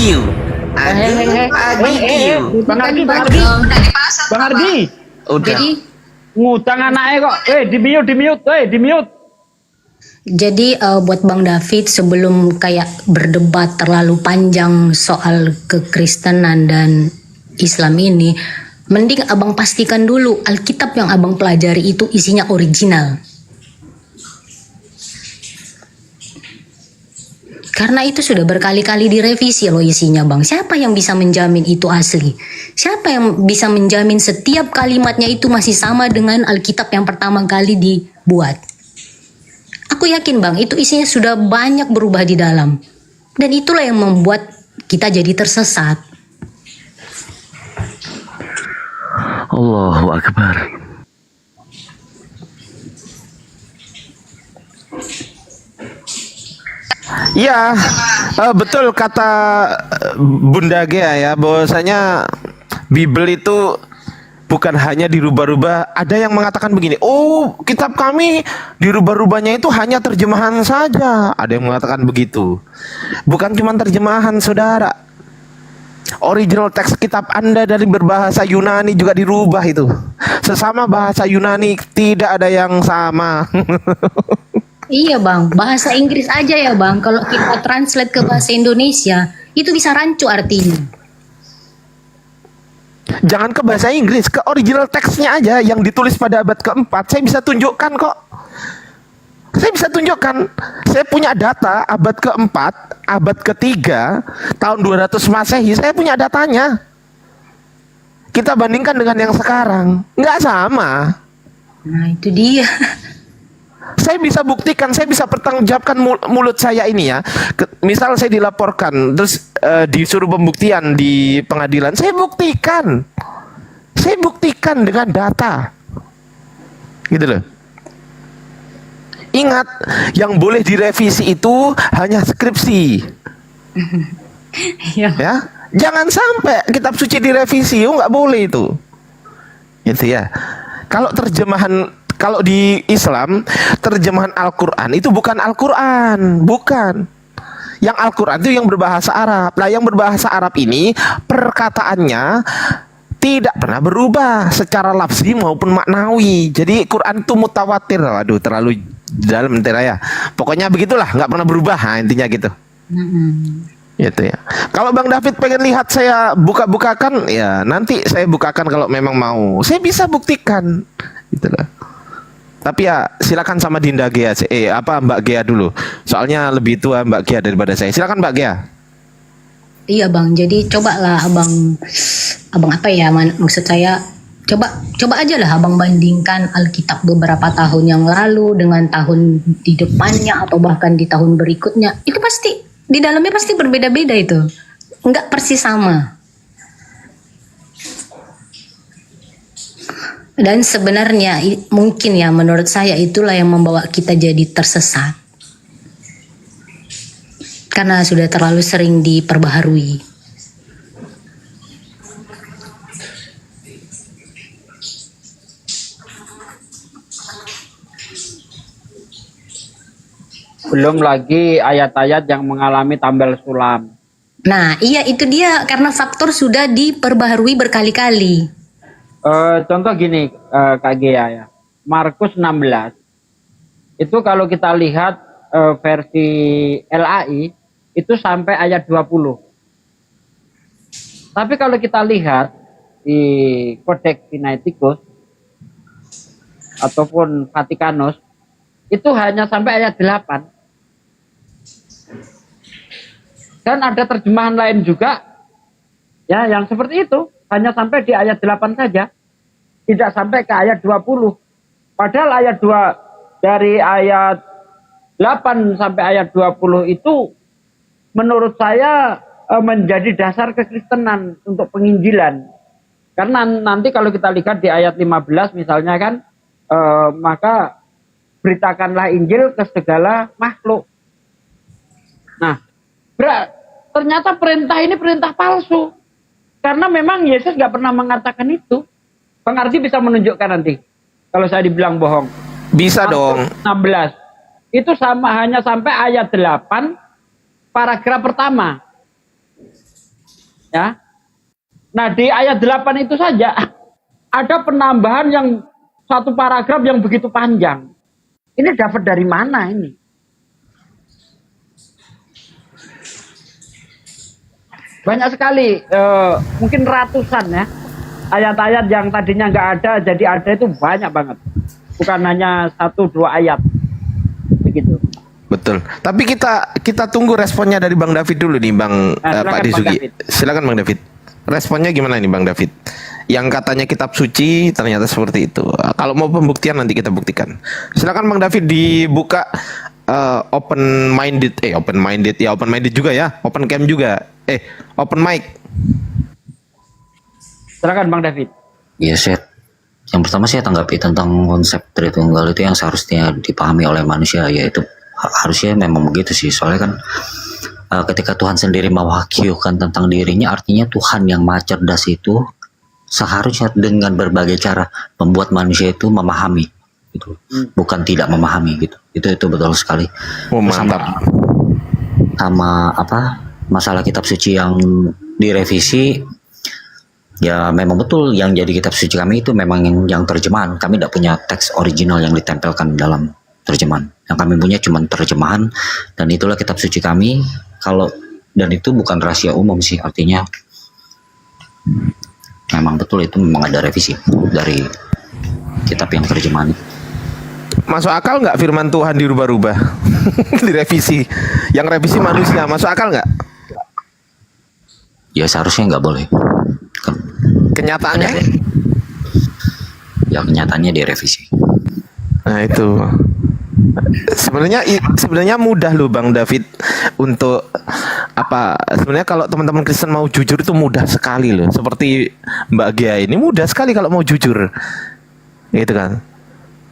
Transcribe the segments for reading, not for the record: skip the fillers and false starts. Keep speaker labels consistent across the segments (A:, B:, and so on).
A: Q. Aduh, pagi Q.
B: Bang Ardi, Bang
C: Udah
B: Ardi,
C: dipasang,
B: Bang Ardi,
A: Udah.
C: Jadi,
B: ngutang anaknya kok. Di mute.
D: Jadi buat Bang David, sebelum kayak berdebat terlalu panjang soal kekristenan dan Islam ini, mending abang pastikan dulu Alkitab yang abang pelajari itu isinya original. Karena itu sudah berkali-kali direvisi loh isinya bang. Siapa yang bisa menjamin itu asli? Siapa yang bisa menjamin setiap kalimatnya itu masih sama dengan Alkitab yang pertama kali dibuat? Aku yakin bang, itu isinya sudah banyak berubah di dalam. Dan itulah yang membuat kita jadi tersesat.
A: Allahu Akbar. Ya, betul kata Bunda Gea ya, bahwasanya Bible itu bukan hanya dirubah-rubah. Ada yang mengatakan begini, oh kitab kami dirubah-rubahnya itu hanya terjemahan saja. Ada yang mengatakan begitu. Bukan cuma terjemahan saudara. Original teks kitab Anda dari berbahasa Yunani juga dirubah itu. Sesama bahasa Yunani tidak ada yang sama.
D: Iya bang, bahasa Inggris aja ya bang. Kalau kita translate ke bahasa Indonesia, itu bisa rancu artinya.
A: Jangan ke bahasa Inggris, ke original teksnya aja yang ditulis pada abad keempat. Saya bisa tunjukkan kok. Saya bisa tunjukkan. Saya punya data abad keempat, abad ketiga, tahun 200 Masehi. Saya punya datanya. Kita bandingkan dengan yang sekarang, nggak sama.
D: Nah itu dia.
A: Saya bisa buktikan, saya bisa pertanggungjawabkan mulut saya ini ya. Misal saya dilaporkan, terus disuruh pembuktian di pengadilan, saya buktikan dengan data, gitu loh. Ingat, yang boleh direvisi itu hanya skripsi, ya. Jangan sampai kitab suci direvisi, nggak boleh itu, gitu ya. Kalau di Islam, terjemahan Al-Quran itu bukan Al-Quran, bukan. Yang Al-Quran itu yang berbahasa Arab. Nah, yang berbahasa Arab ini perkataannya tidak pernah berubah secara lafzi maupun maknawi. Jadi Quran itu mutawatir. Waduh, terlalu dalam ya. Pokoknya begitulah, nggak pernah berubah. Nah, intinya gitu. Gitu ya. Kalau Bang David pengen lihat saya buka-bukakan, ya nanti saya bukakan kalau memang mau. Saya bisa buktikan, gitu lah. Tapi ya silakan sama Dinda Gea, Mbak Gea dulu. Soalnya lebih tua Mbak Gea daripada saya. Silakan Mbak Gea.
D: Iya bang, jadi cobalah abang apa ya, maksud saya coba aja lah abang bandingkan Alkitab beberapa tahun yang lalu dengan tahun di depannya atau bahkan di tahun berikutnya. Itu pasti di dalamnya pasti berbeda-beda itu, nggak persis sama. Dan sebenarnya mungkin ya menurut saya itulah yang membawa kita jadi tersesat. Karena sudah terlalu sering diperbaharui.
B: Belum lagi ayat-ayat yang mengalami tambal sulam.
D: Nah iya itu dia, karena faktor sudah diperbaharui berkali-kali.
B: Contoh gini Kak Gea ya, Markus 16 itu kalau kita lihat versi LAI itu sampai ayat 20. Tapi kalau kita lihat di Codex Sinaiticus ataupun Vatikanus itu hanya sampai ayat 8. Dan ada terjemahan lain juga ya yang seperti itu, hanya sampai di ayat 8 saja, tidak sampai ke ayat 20. Padahal ayat 2 dari ayat 8 sampai ayat 20 itu menurut saya menjadi dasar kekristenan untuk penginjilan. Karena nanti kalau kita lihat di ayat 15 misalnya kan, maka beritakanlah Injil ke segala makhluk. Nah, ternyata perintah ini perintah palsu. Karena memang Yesus nggak pernah mengatakan itu. Bang Ardi bisa menunjukkan nanti kalau saya dibilang bohong.
A: Bisa dong.
B: 16. Itu hanya sampai ayat 8 paragraf pertama. Ya. Nah, di ayat 8 itu saja ada penambahan yang satu paragraf yang begitu panjang. Ini dapat dari mana ini? Banyak sekali, mungkin ratusan ya, ayat-ayat yang tadinya nggak ada jadi ada, itu banyak banget. Bukan hanya 1-2 ayat, begitu.
A: Betul. Tapi kita tunggu responnya dari Bang David dulu nih, Bang
B: Nah,
A: Pak
B: silakan, Bang
A: Disugi.
B: David.
A: Silakan Bang David. Responnya gimana nih Bang David? Yang katanya kitab suci ternyata seperti itu. Kalau mau pembuktian nanti kita buktikan. Silakan Bang David dibuka open minded juga ya, open cam juga. Open mic.
B: Silakan Bang David.
C: Ya, yang pertama saya tanggapi tentang konsep Tritunggal itu yang seharusnya dipahami oleh manusia, yaitu harusnya memang begitu sih. Soalnya kan ketika Tuhan sendiri mewahyukan tentang dirinya, artinya Tuhan yang maha cerdas itu seharusnya dengan berbagai cara membuat manusia itu memahami gitu, bukan tidak memahami gitu. Itu betul sekali.
A: Oh, mantap.
C: Sama apa masalah kitab suci yang direvisi, ya memang betul yang jadi kitab suci kami itu memang yang terjemahan. Kami tidak punya teks original yang ditempelkan dalam terjemahan. Yang kami punya cuma terjemahan, dan itulah kitab suci kami. Dan itu bukan rahasia umum sih, artinya memang betul itu memang ada revisi dari kitab yang terjemahan.
A: Masuk akal nggak firman Tuhan dirubah-rubah, direvisi? Yang revisi manusia, masuk akal nggak?
C: Ya seharusnya nggak boleh.
A: Kenyataannya?
C: Ya kenyataannya direvisi.
A: Nah itu. Sebenarnya mudah loh Bang David untuk apa? Sebenarnya kalau teman-teman Kristen mau jujur itu mudah sekali loh. Seperti Mbak Gia ini mudah sekali kalau mau jujur, gitu kan?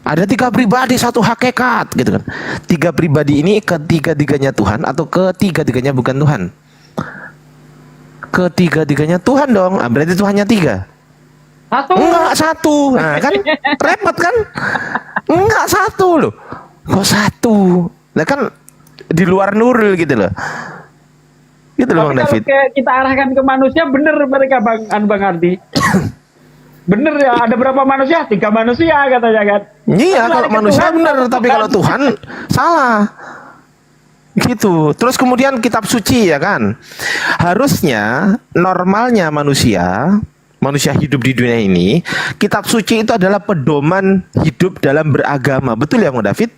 A: Ada 3 pribadi, 1 hakikat, gitu kan? 3 pribadi ini ketiga-tiganya Tuhan atau ketiga-tiganya bukan Tuhan? Ketiga-tiganya Tuhan dong. Berarti Tuhannya 3. Enggak 1. Nah kan repot kan? Enggak 1 loh. Kok 1? Nah kan di luar Nurul gitu loh. Gitu loh Bang David.
B: Kalau kita arahkan ke manusia, bener mereka Bang Ardi. Bener ya, ada berapa manusia? 3 manusia katanya kan.
A: Iya, kalau manusia bener, tapi kalau Tuhan salah. Gitu. Terus kemudian kitab suci ya kan. Harusnya normalnya manusia hidup di dunia ini, kitab suci itu adalah pedoman hidup dalam beragama. Betul ya Bang David?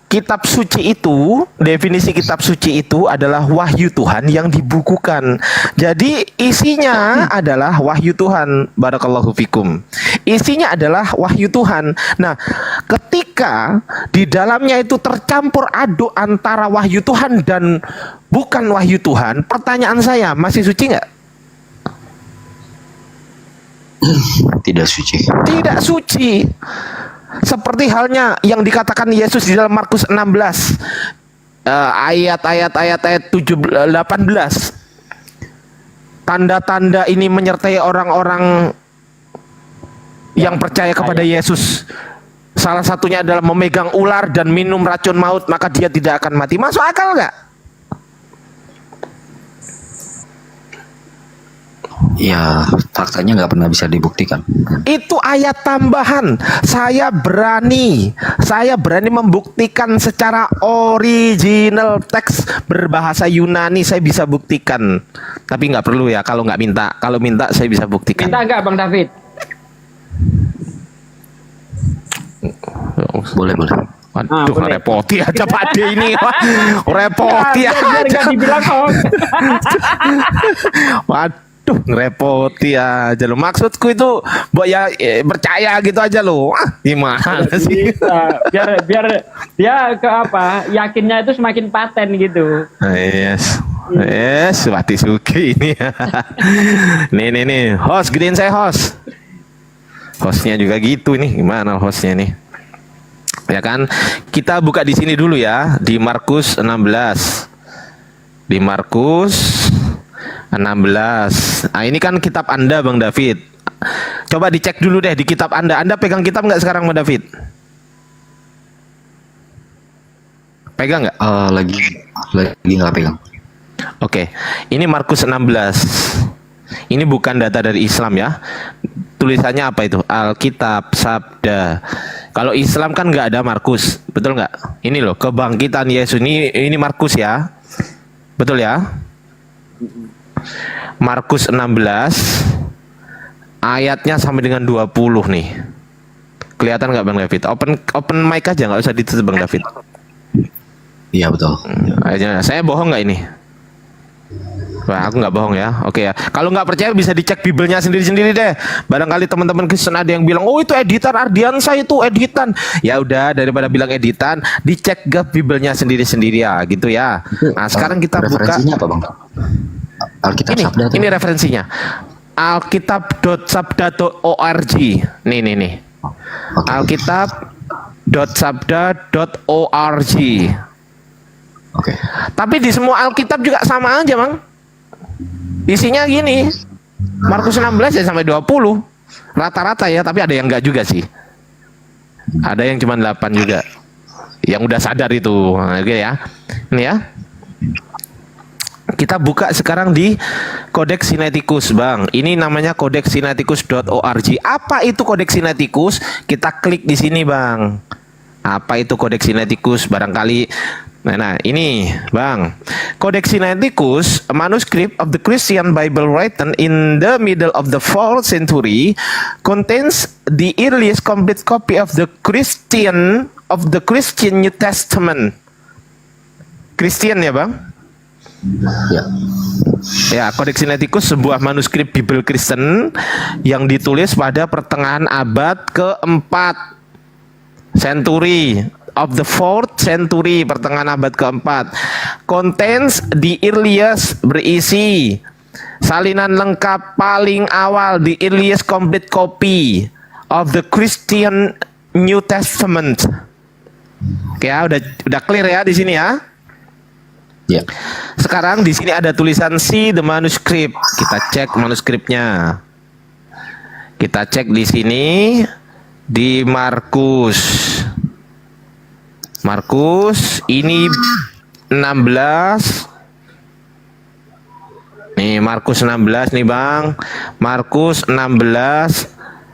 A: Kitab suci itu, definisi kitab suci itu adalah wahyu Tuhan yang dibukukan. Jadi isinya adalah wahyu Tuhan. Barakallahu fikum. Isinya adalah wahyu Tuhan. Nah, ketika di dalamnya itu tercampur aduk antara wahyu Tuhan dan bukan wahyu Tuhan, pertanyaan saya, masih suci nggak?
C: Tidak suci.
A: Tidak suci. Seperti halnya yang dikatakan Yesus di dalam Markus 16 ayat 18. Tanda-tanda ini menyertai orang-orang yang percaya kepada Yesus. Salah satunya adalah memegang ular dan minum racun maut, maka dia tidak akan mati. Masuk akal nggak?
C: Ya faktanya nggak pernah bisa dibuktikan.
A: Itu ayat tambahan. Saya berani membuktikan secara original teks berbahasa Yunani, saya bisa buktikan. Tapi nggak perlu ya kalau nggak minta. Kalau minta saya bisa buktikan.
B: Minta nggak Bang David?
C: Boleh.
A: Waduh,
B: boleh.
A: repoti aja Pak De ini. Repoti
B: biar
A: aja.
B: nggak dibilang hoax.
A: Waduh, ngerepoti aja lo. Maksudku itu, buat ya percaya gitu aja lo. Gimana sih?
B: Bisa. Biar dia ke apa? Yakinnya itu semakin paten gitu.
A: Yes, Wati Suki ini. nih, host, gedein saya host. Hostnya juga gitu nih, gimana hostnya nih? Ya kan, kita buka di sini dulu ya, di Markus 16. Di Markus 16. Nah, ini kan kitab Anda Bang David. Coba dicek dulu deh di kitab Anda. Anda pegang kitab nggak sekarang Bang David? Pegang nggak?
C: Lagi nggak pegang.
A: Oke, ini Markus 16. Ini bukan data dari Islam ya. Tulisannya apa itu? Alkitab Sabda. Kalau Islam kan nggak ada Markus, betul nggak? Ini loh, kebangkitan Yesus. Ini Markus ya. Betul ya? Markus 16 ayatnya sampai dengan 20 nih. Kelihatan nggak Bang David? Open mic aja, nggak usah ditutup Bang David.
C: Iya betul.
A: Saya bohong nggak ini? Wah, aku nggak bohong ya. Oke ya. Kalau nggak percaya bisa dicek Bibelnya sendiri-sendiri deh. Barangkali teman-teman Kristen ada yang bilang, oh itu editan Ardiansa, itu editan. Ya udah, daripada bilang editan, dicek ke Bibelnya sendiri-sendiri ya, gitu ya. Nah sekarang kita buka.
C: Referensinya apa Bang? Alkitab
A: Ini,
C: Sabda tuh.
A: ini referensinya. Alkitab.sabda.org. Nih.
C: Oke.
A: Alkitab.sabda.org.
C: Oke.
A: Tapi di semua Alkitab juga sama aja, Bang. Isinya gini. Markus 16 ya sampai 20. Rata-rata ya, tapi ada yang enggak juga sih. Ada yang cuma 8 juga. Yang udah sadar itu. Oke ya. Ini ya. Kita buka sekarang di Codex Sinaiticus, Bang. Ini namanya codexsinaiticus.org. Apa itu Codex Sinaiticus? Kita klik di sini, Bang. Apa itu Codex Sinaiticus? Barangkali Nah, ini, Bang. Codex Sinaiticus, a manuscript of the Christian Bible written in the middle of the 4th century, contains the earliest complete copy of the Christian New Testament. Christian ya, Bang?
C: Ya.
A: Ya, Codex Sinaiticus sebuah manuskrip Bible Kristen yang ditulis pada pertengahan abad keempat century of the 4th century, pertengahan abad keempat. Contains the earliest, berisi salinan lengkap paling awal, the earliest complete copy of the Christian New Testament. Oke ya, udah clear ya di sini ya.
C: Ya.
A: Sekarang di sini ada tulisan see the manuscript. Kita cek manuskripnya. Kita cek di sini di Markus. Markus ini 16. Nih Markus 16 nih, Bang. Markus 16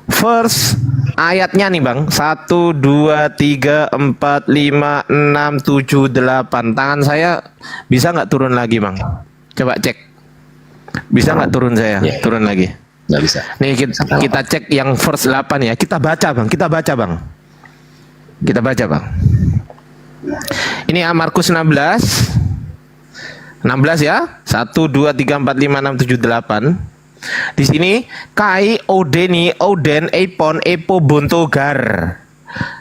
A: verse ayatnya nih, Bang. 1 2 3 4 5 6 7 8. Tangan saya bisa nggak turun lagi, Bang? Coba cek. Bisa nggak turun saya?
C: Ya.
A: Turun lagi.
C: Nggak bisa.
A: Nih kita cek yang verse 8 ya. Kita baca, Bang. Kita baca, Bang. Kita baca, Bang. Ini ya Markus 16. 16 ya. 1 2 3 4 5 6 7 8. Di sini kai odeni oden epon epo bontogar.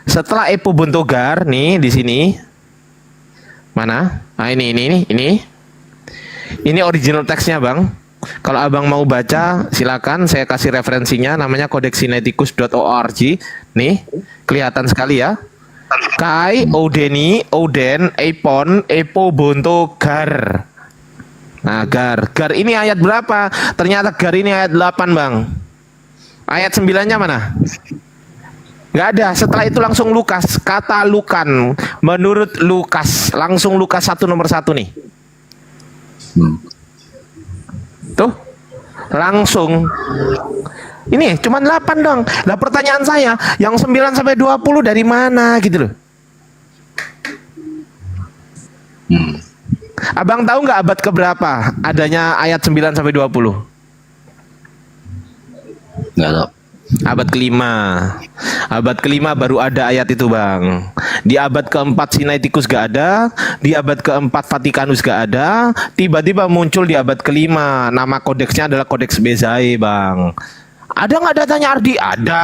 A: Setelah epo bontogar nih di sini. Mana? Ah ini. Ini original teksnya, Bang. Kalau Abang mau baca silakan, saya kasih referensinya, namanya codexsinaiticus.org. Nih, kelihatan sekali ya. Kai odeni oden epon epo bontogar. Nah, gar ini ayat berapa? Ternyata gar ini ayat 8, Bang. Ayat 9-nya mana? Nggak ada. Setelah itu langsung Lukas. Kata Lukan. Menurut Lukas. Langsung Lukas 1 nomor 1 nih. Tuh. Langsung. Ini cuma 8 dong. Nah pertanyaan saya, yang 9 sampai 20 dari mana gitu loh. Abang tahu nggak abad keberapa adanya ayat 9 sampai 20?
C: Nggak tahu.
A: Abad kelima. Abad kelima baru ada ayat itu, Bang. Di abad keempat Sinaiticus gak ada. Di abad keempat Vatikanus gak ada. Tiba-tiba muncul di abad kelima. Nama kodeksnya adalah Kodeks Bezae, Bang. Ada nggak datanya, Ardi? Ada.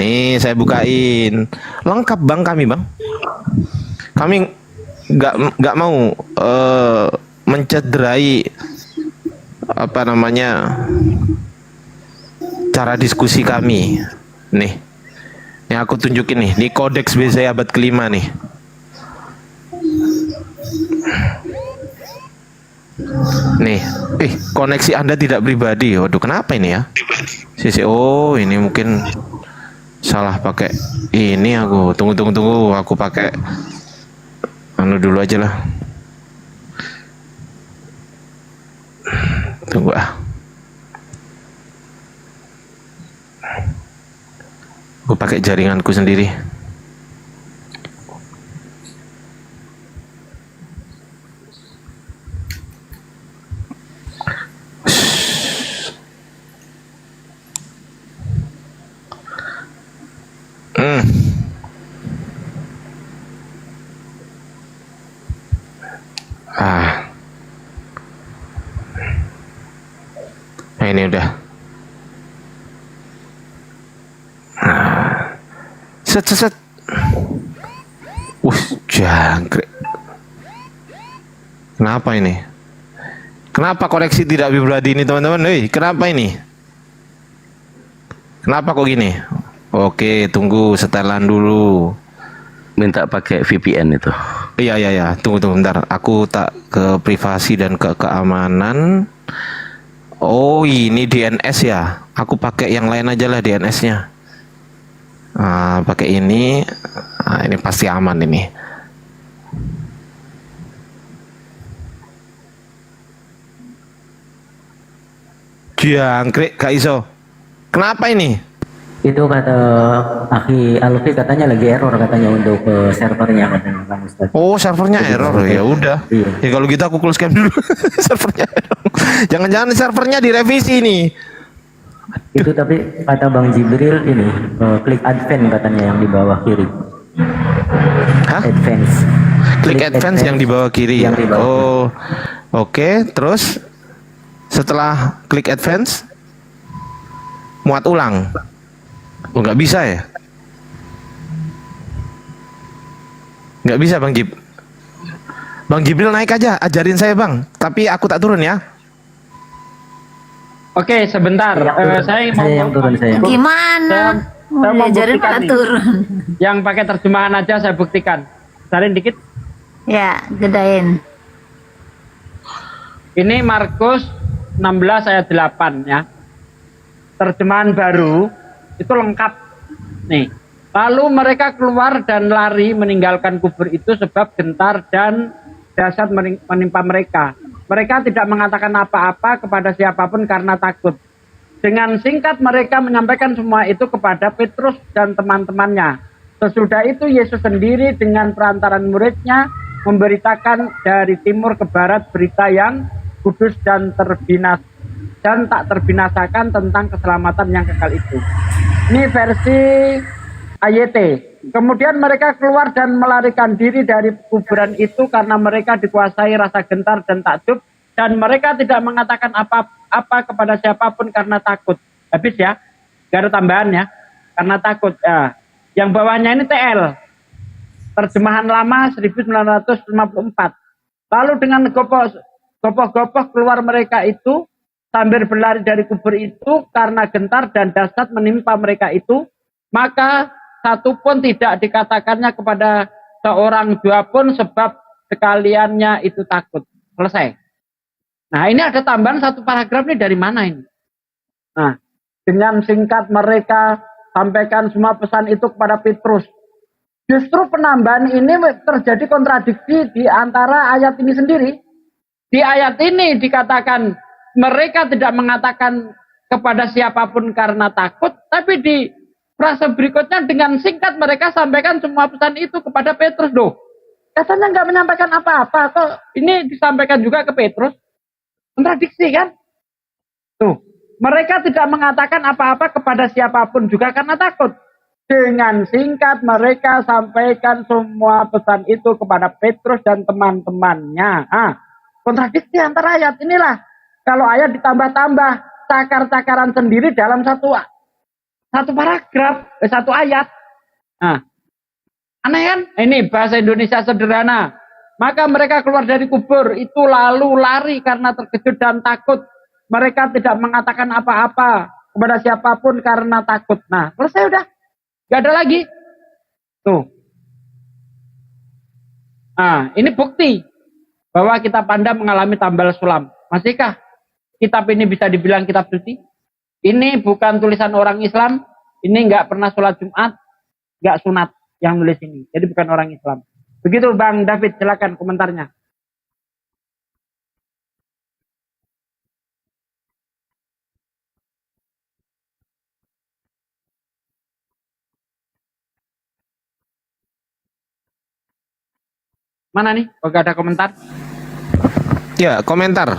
A: Nih saya bukain. Lengkap, Bang, kami, Bang. Kami nggak mau mencederai apa namanya cara diskusi kami. Nih, yang aku tunjukin nih, di Kodeks Bezae abad kelima nih. Nih, koneksi Anda tidak pribadi. Waduh, kenapa ini ya? Oh, ini mungkin salah pakai ini aku. Tunggu. Aku pakai dulu aja lah. Tunggu ah. Aku pakai jaringanku sendiri. Ah. Nah, ini udah. Set set set. Jangkrik. Kenapa ini? Kenapa koneksi tidak vibradi ini teman-teman? Hei, kenapa ini? Kenapa kok gini? Oke, tunggu setelan dulu.
E: Minta pakai VPN itu.
A: Iya. Tunggu bentar. Aku tak ke privasi dan ke keamanan. Oh, ini DNS ya. Aku pakai yang lain aja lah DNS-nya. Pakai ini. Ini pasti aman ini. Jangkrik, Kak Iso. Kenapa ini?
F: Itu kata Aki Alfi katanya lagi error katanya untuk servernya katanya Bang Ustaz.
A: Oh, servernya error. Ya udah.
F: Iya.
A: Ya kalau gitu aku close dulu. Servernya error. Jangan-jangan servernya direvisi nih.
F: Itu tapi kata Bang Jibril ini klik advance katanya yang di bawah kiri.
A: Hah?
F: Advance.
A: Klik advance yang di bawah kiri.
F: Yang di bawah kiri.
A: Oh. Oke, terus setelah klik advance muat ulang. Oh, nggak bisa ya? Nggak bisa Bang Jib. Bang Jibril naik aja, ajarin saya Bang. Tapi aku tak turun ya.
B: Oke, sebentar. Saya mau
F: Saya yang turun saya.
G: Gimana?
B: Saya mau
G: Diajarin
B: buktikan
G: malah
B: nih.
G: turun.
B: Yang pakai terjemahan aja saya buktikan. Salin dikit.
G: Ya, gedain.
B: Ini Markus 16 ayat 8 ya. Terjemahan baru itu lengkap. Nih. Lalu mereka keluar dan lari meninggalkan kubur itu sebab gentar dan dahsyat menimpa mereka. Mereka tidak mengatakan apa-apa kepada siapapun karena takut. Dengan singkat mereka menyampaikan semua itu kepada Petrus dan teman-temannya. Sesudah itu Yesus sendiri dengan perantaran muridnya memberitakan dari timur ke barat berita yang kudus dan tak terbinasakan tentang keselamatan yang kekal itu. Ini versi AYT. Kemudian mereka keluar dan melarikan diri dari kuburan itu karena mereka dikuasai rasa gentar dan takjub, dan mereka tidak mengatakan apa-apa kepada siapapun karena takut. Habis ya, gak ada tambahan ya, karena takut. Ya. Yang bawahnya ini TL, terjemahan lama 1954. Lalu dengan gopoh-gopoh keluar mereka itu sambil berlari dari kubur itu karena gentar dan dahsyat menimpa mereka itu, maka satu pun tidak dikatakannya kepada seorang jua pun sebab sekaliannya itu takut. Selesai. Nah, ini ada tambahan satu paragraf nih dari mana ini? Nah, dengan singkat mereka sampaikan semua pesan itu kepada Petrus. Justru penambahan ini terjadi kontradiksi di antara ayat ini sendiri. Di ayat ini dikatakan mereka tidak mengatakan kepada siapapun karena takut, tapi di frase berikutnya dengan singkat mereka sampaikan semua pesan itu kepada Petrus. Loh, katanya nggak menyampaikan apa-apa, kok ini disampaikan juga ke Petrus? Kontradiksi kan? Tuh, mereka tidak mengatakan apa-apa kepada siapapun juga karena takut. Dengan singkat mereka sampaikan semua pesan itu kepada Petrus dan teman-temannya. Kontradiksi antara ayat inilah. Kalau ayat ditambah-tambah cakar-cakaran sendiri dalam satu paragraf, satu ayat. Nah, aneh kan? Ini bahasa Indonesia sederhana. Maka mereka keluar dari kubur itu lalu lari karena terkejut dan takut. Mereka tidak mengatakan apa-apa kepada siapapun karena takut. Nah, selesai udah. Gak ada lagi. Tuh. Nah, ini bukti bahwa kitab Anda mengalami tambal sulam. Masihkah kitab ini bisa dibilang kitab suci? Ini bukan tulisan orang Islam. Ini nggak pernah sholat Jumat, nggak sunat yang nulis ini. Jadi bukan orang Islam. Begitu Bang David, silakan komentarnya. Mana nih? Oh, gak ada komentar?
A: Ya, komentar.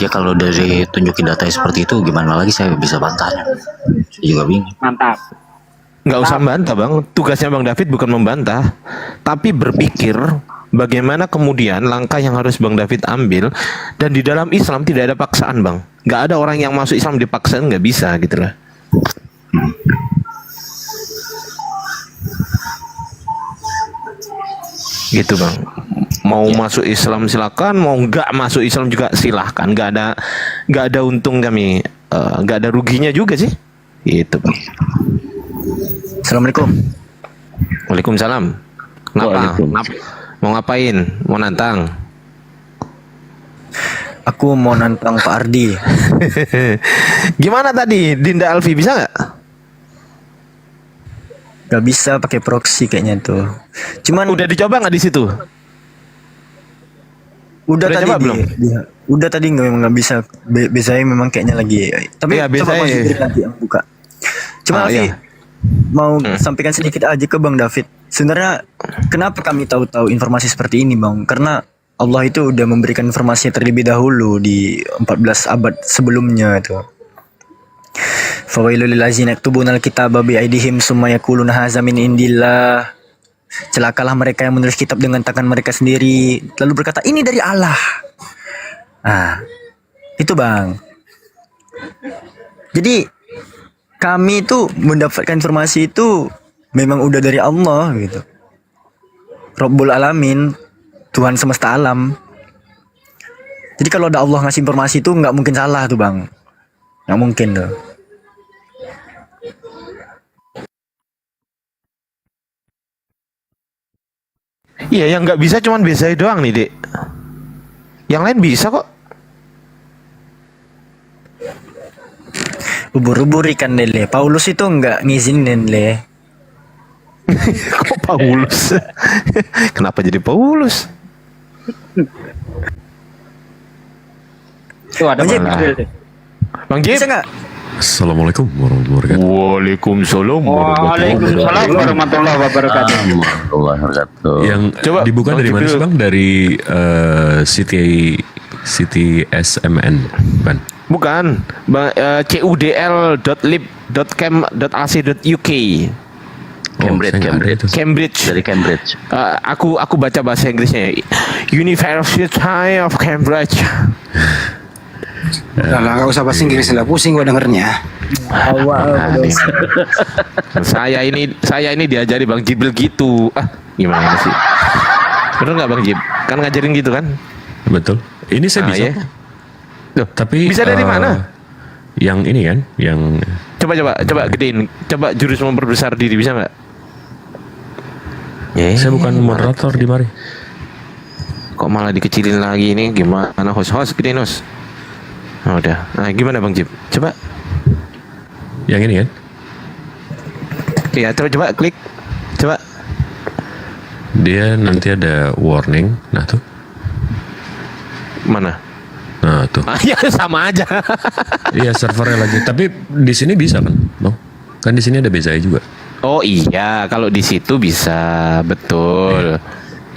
C: Ya kalau dari tunjukin data seperti itu gimana lagi saya bisa bantahnya? Saya juga bingung.
B: Mantap.
A: Nggak usah membantah bang, tugasnya bang David bukan membantah, tapi berpikir bagaimana kemudian langkah yang harus bang David ambil. Dan di dalam Islam tidak ada paksaan bang, nggak ada orang yang masuk Islam dipaksa, nggak bisa gitu lah. Gitu bang, mau masuk Islam silakan, mau nggak masuk Islam juga silahkan, nggak ada untung kami, nggak ada ruginya juga sih, gitu bang.
H: Assalamualaikum.
A: Waalaikumsalam. Ngapa? Mau ngapain? Mau nantang?
H: Aku mau nantang Pak Ardi.
A: Gimana tadi? Dinda Alfi bisa nggak?
H: Gak bisa pakai proxy kayaknya tuh. Cuman
A: Udah dicoba nggak di situ?
H: udah
A: udah
H: tadi
A: coba belum?
H: udah tadi memang nggak bisa. Biasanya memang kayaknya lagi. Tapi
A: Iya,
H: coba
A: biasanya.
H: Mas Jibril nanti yang buka. Cuma
A: Ah,
H: Alfi,
A: iya.
H: mau sampaikan sedikit aja ke Bang David. Sebenarnya kenapa kami tahu-tahu informasi seperti ini, Bang? Karena Allah itu udah memberikan informasi terlebih dahulu di 14 abad sebelumnya itu. Fawailul lil ladzina yaktubuna al-kitaba bi aydihim summa yaquluna hadza min indillah. Celakalah mereka yang menulis kitab dengan tangan mereka sendiri lalu berkata ini dari Allah. Ah, itu Bang. Jadi kami itu mendapatkan informasi itu memang udah dari Allah gitu. Rabbul Alamin, Tuhan semesta alam. Jadi kalau ada Allah ngasih informasi itu nggak mungkin salah tuh Bang. Nggak mungkin tuh.
A: Iya, yang nggak bisa cuman BSI doang nih dek. Yang lain bisa kok.
H: Ubur-ubur ikan lele. Paulus itu nggak ngizinin le.
A: Kok Paulus? Kenapa jadi Paulus?
B: Tuh ada
H: Bang Jib.
B: Bang Jibril deh.
A: Bang Jib?
H: Bisa nggak?
I: Assalamualaikum warahmatullahi wabarakatuh.
A: Waalaikumsalam.
B: Waalaikumsalam warahmatullahi wabarakatuh.
E: Warahmatullahi wabarakatuh.
I: Yang
A: Coba,
I: dibuka
A: Bang
I: dari mana
A: Jibril.
I: sih Bang? Dari City SMN, Ban.
A: Bukan, cudl.lib.cam.ac.uk.
E: Cambridge,
I: saya nggak ada
E: Cambridge.
I: itu.
A: Cambridge.
E: Dari Cambridge.
A: Aku baca bahasa Inggrisnya. University of Cambridge.
J: Udah lah, nggak usah bahasa Inggris lah, pusing gua dengernya.
A: Saya ini diajari Bang Jibril gitu. Gimana sih? Bener nggak Bang Jib? Kan ngajarin gitu kan?
I: Betul. Ini saya bisa.
A: Ya. Loh,
I: Tapi
A: bisa dari mana?
I: Yang ini kan, yang
A: Coba gedein. Coba jurus memperbesar diri bisa nggak?
I: saya bukan moderator di mari.
A: Kok malah dikecilin lagi ini? Gimana host gedein host? Oh, udah. Nah, gimana Bang Jib? Coba.
I: Yang ini kan?
A: Iya, coba klik. Coba.
I: Dia nanti ada warning. Nah tuh.
A: Mana?
I: Nah tuh.
A: Ya sama aja.
I: Iya servernya lagi. Tapi di sini bisa kan, Bang? Kan di sini ada BSI juga.
A: Oh iya, kalau di situ bisa, betul.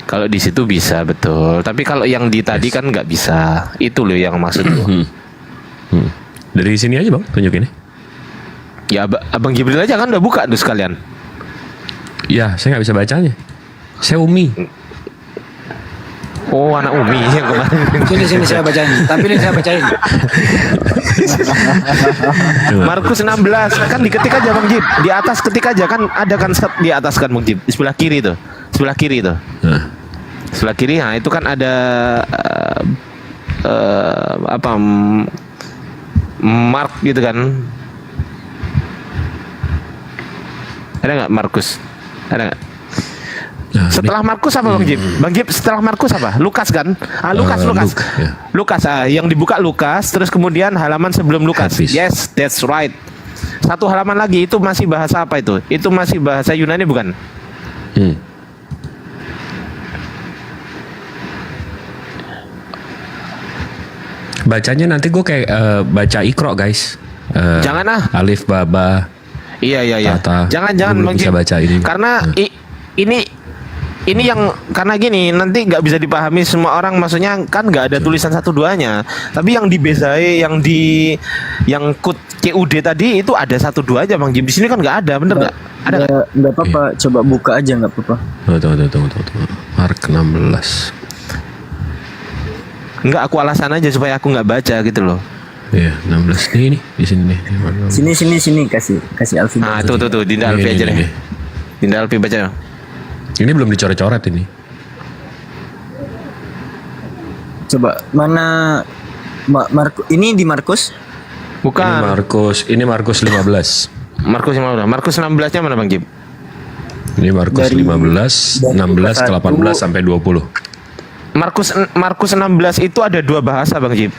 A: Kalau di situ bisa, betul. Tapi kalau yang di tadi kan nggak bisa. Itu loh yang maksud gua.
I: Dari sini aja Bang, tunjukin.
A: Ya Abang Jibril aja kan udah buka tuh sekalian.
I: Ya, saya nggak bisa bacanya. Saya Umi.
A: Oh, anak Umi yang kemarin.
J: Sini saya bacain, tampilin saya bacain.
A: Markus 16 kan diketik aja Bang Jib. Di atas ketik aja kan ada kan set di atas kan Bang Jib. Di sebelah kiri tuh. Sebelah kiri tuh.
I: Nah,
A: Sebelah kiri, nah itu kan ada mark gitu kan. Ada nggak Markus? Ada nggak?
I: nah,
A: Setelah Markus apa Bang Jib? Bang Jib setelah Markus apa? Lukas kan? Lukas.
I: Ya.
A: Lukas, yang dibuka Lukas, terus kemudian halaman sebelum Lukas.
I: Habis.
A: Yes, that's right. Satu halaman lagi itu masih bahasa apa itu? Itu masih bahasa Yunani bukan?
I: Bacanya nanti gue kayak baca Iqra guys.
A: Jangan ah.
I: Alif baba.
A: Iya.
I: Tata.
A: Jangan
I: Gue belum
A: Bang
I: bisa
A: Jim.
I: baca ini.
A: Karena ini yang karena gini nanti nggak bisa dipahami semua orang, maksudnya kan nggak ada tulisan satu duanya, tapi yang di Bezai yang CUD tadi itu ada satu dua aja Bang Jim. Di sini kan nggak ada, bener nggak? Ada nggak?
H: Nggak apa-apa, coba buka aja nggak apa-apa.
I: Tunggu. Mark 16.
A: Nggak, aku alasan aja supaya aku nggak baca gitu loh.
I: Iya, 16 nih di sini nih.
H: Sini kasih Alfi.
A: Nah tuh Dinda Alfi aja deh. Dinda Alfi baca.
I: Ini belum dicoret-coret ini.
H: Coba mana ini di Markus?
A: Bukan.
I: Ini Markus 15.
A: Markus 15. Markus 16-nya mana Bang Jim?
I: Ini Markus
H: Dari
I: 16 ke 18 sampai 20.
A: Markus 16 itu ada dua bahasa Bang Jim.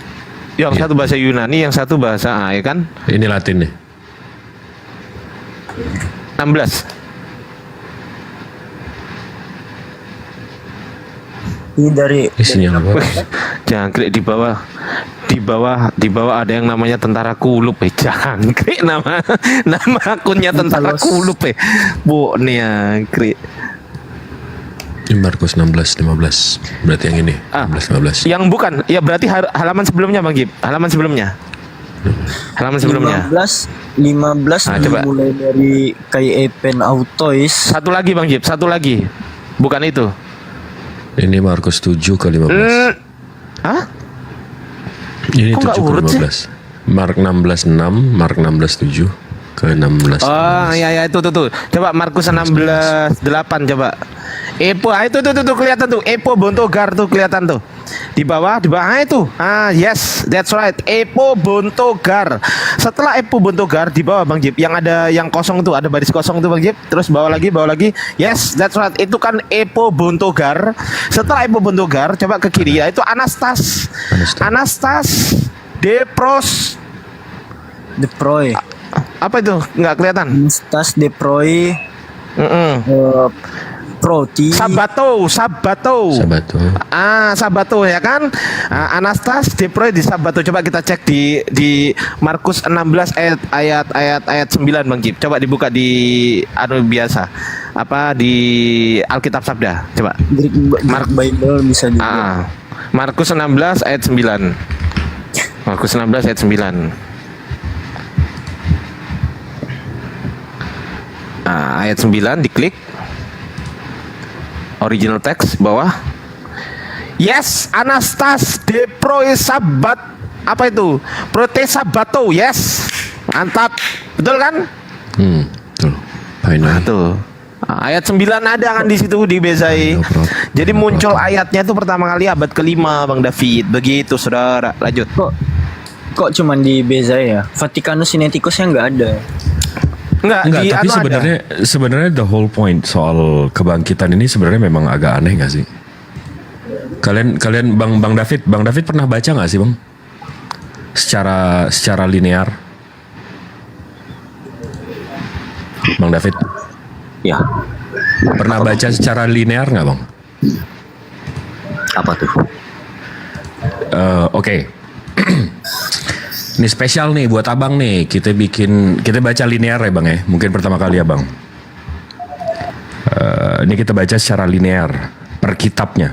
A: Yang satu bahasa Yunani, yang satu bahasa ya kan?
I: Ini Latin nih.
A: 16.
H: Ini dari
I: Isinya apa?
A: Jangkrik di bawah ada yang namanya tentara kulup jangkrik nama akunnya tentara kulup bu nih jangkrik.
I: Ini Markus 16 15. Berarti yang ini 16 15.
A: Yang bukan ya berarti halaman sebelumnya Bang Gib, halaman sebelumnya
H: 15
A: coba.
H: Mulai dari kayak pen autois.
A: Satu lagi Bang Gib, satu lagi bukan itu.
I: Ini Markus 7 ke 15.
A: Hah?
I: Ini
A: Kok
I: 7
A: nggak
I: ke
A: urut sih?
I: 15. Mark 16 6, Mark 16 7 ke 16.
A: Oh ya itu tuh. Coba Markus 16 8 coba. Epo itu tuh kelihatan tuh. Epo Bontogar tuh kelihatan tuh. Di bawah itu. Yes, that's right. Epo Bontogar. Setelah Epo Bontogar di bawah Bang Jip yang ada yang kosong tuh, ada baris kosong tuh Bang Jip. Terus bawah lagi. Yes, that's right. Itu kan Epo Bontogar. Setelah Epo Bontogar coba ke kiri ya, itu Anastas Depros
H: Deproy.
A: apa itu? Nggak kelihatan.
H: Anastas Deproy. Proti.
A: Sabato.
I: Sabato.
A: Sabato ya kan? Anastas Deproy di Sabato. Coba kita cek di Markus 16 ayat 9 Bang Jip. Coba dibuka di biasa. Apa di Alkitab Sabda. Coba.
H: Mark Bible bisa juga.
A: Markus 16 ayat 9. Markus 16 ayat 9. Ayat 9 diklik. Original text bawah. Yes, Anastas Deproy Sabat. Apa itu? Prote Sabato. Yes. Mantap. Betul kan?
I: Betul. Final.
A: Tuh. Ayat 9 ada kan di situ di Bezai. Jadi muncul ayatnya itu pertama kali abad ke-5 Bang David. Begitu Saudara. Lanjut.
H: Kok cuman di Bezai ya? Vaticanus Sinaiticusnya nggak ada.
I: Enggak, tapi sebenarnya the whole point soal kebangkitan ini sebenarnya memang agak aneh nggak sih? Kalian Bang David pernah baca nggak sih Bang? Secara linear. Bang David?
C: Ya.
I: Pernah baca secara linear nggak Bang?
C: Apa tuh?
I: Oke. Ini spesial nih buat abang nih. Kita baca linear ya Bang ya. Mungkin pertama kali ya Bang. Ini kita baca secara linear per kitabnya.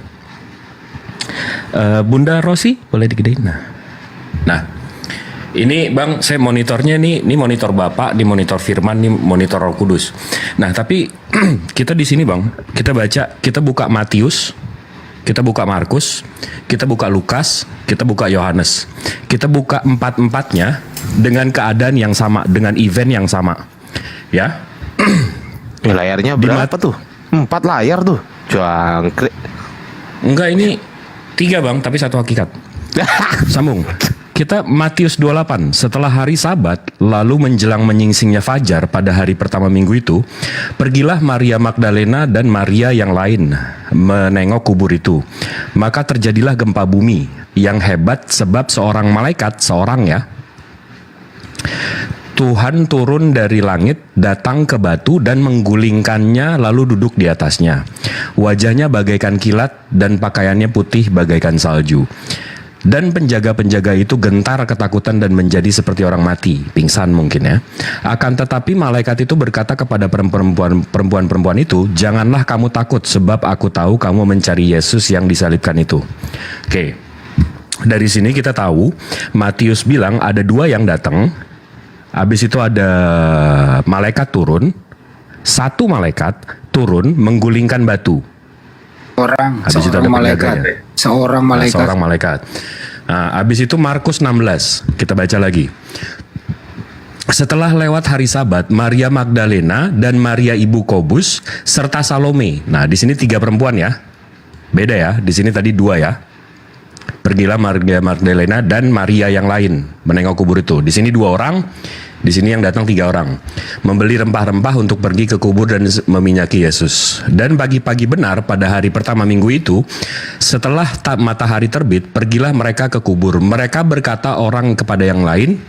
I: Bunda Rosi boleh digedein. Nah, ini Bang saya monitornya nih. Ini monitor Bapak, di monitor Firman, ini monitor Roh Kudus. Nah tapi kita di sini Bang, kita buka Matius, kita buka Markus, kita buka Lukas, kita buka Yohanes. Kita buka empat-empatnya dengan keadaan yang sama, dengan event yang sama. Ya.
A: Layarnya berapa tuh? 4 layar tuh. Jangkrik.
I: Enggak, ini 3 Bang, tapi satu hakikat. Sambung. Kita Matius 28. Setelah hari Sabat, lalu menjelang menyingsingnya fajar pada hari pertama minggu itu, pergilah Maria Magdalena dan Maria yang lain menengok kubur itu. Maka terjadilah gempa bumi yang hebat sebab seorang malaikat, Tuhan turun dari langit, datang ke batu dan menggulingkannya lalu duduk di atasnya. Wajahnya bagaikan kilat dan pakaiannya putih bagaikan salju. Dan penjaga-penjaga itu gentar ketakutan dan menjadi seperti orang mati, pingsan mungkin ya. Akan tetapi malaikat itu berkata kepada perempuan-perempuan itu, janganlah kamu takut sebab aku tahu kamu mencari Yesus yang disalibkan itu. Oke, dari sini kita tahu Matius bilang ada 2 yang datang. Habis itu ada malaikat turun, 1 malaikat turun menggulingkan batu. Habis itu ada penjaganya.
J: Seorang malaikat.
I: Nah, habis itu Markus 16, kita baca lagi. Setelah lewat hari Sabat, Maria Magdalena dan Maria ibu Kobus serta Salome. Nah, di sini 3 perempuan ya. Beda ya, di sini tadi 2 ya. Pergilah Maria Magdalena dan Maria yang lain menengok kubur itu. Di sini 2 orang. Di sini yang datang 3 orang, membeli rempah-rempah untuk pergi ke kubur dan meminyaki Yesus. Dan pagi-pagi benar pada hari pertama minggu itu, setelah matahari terbit, pergilah mereka ke kubur. Mereka berkata orang kepada yang lain,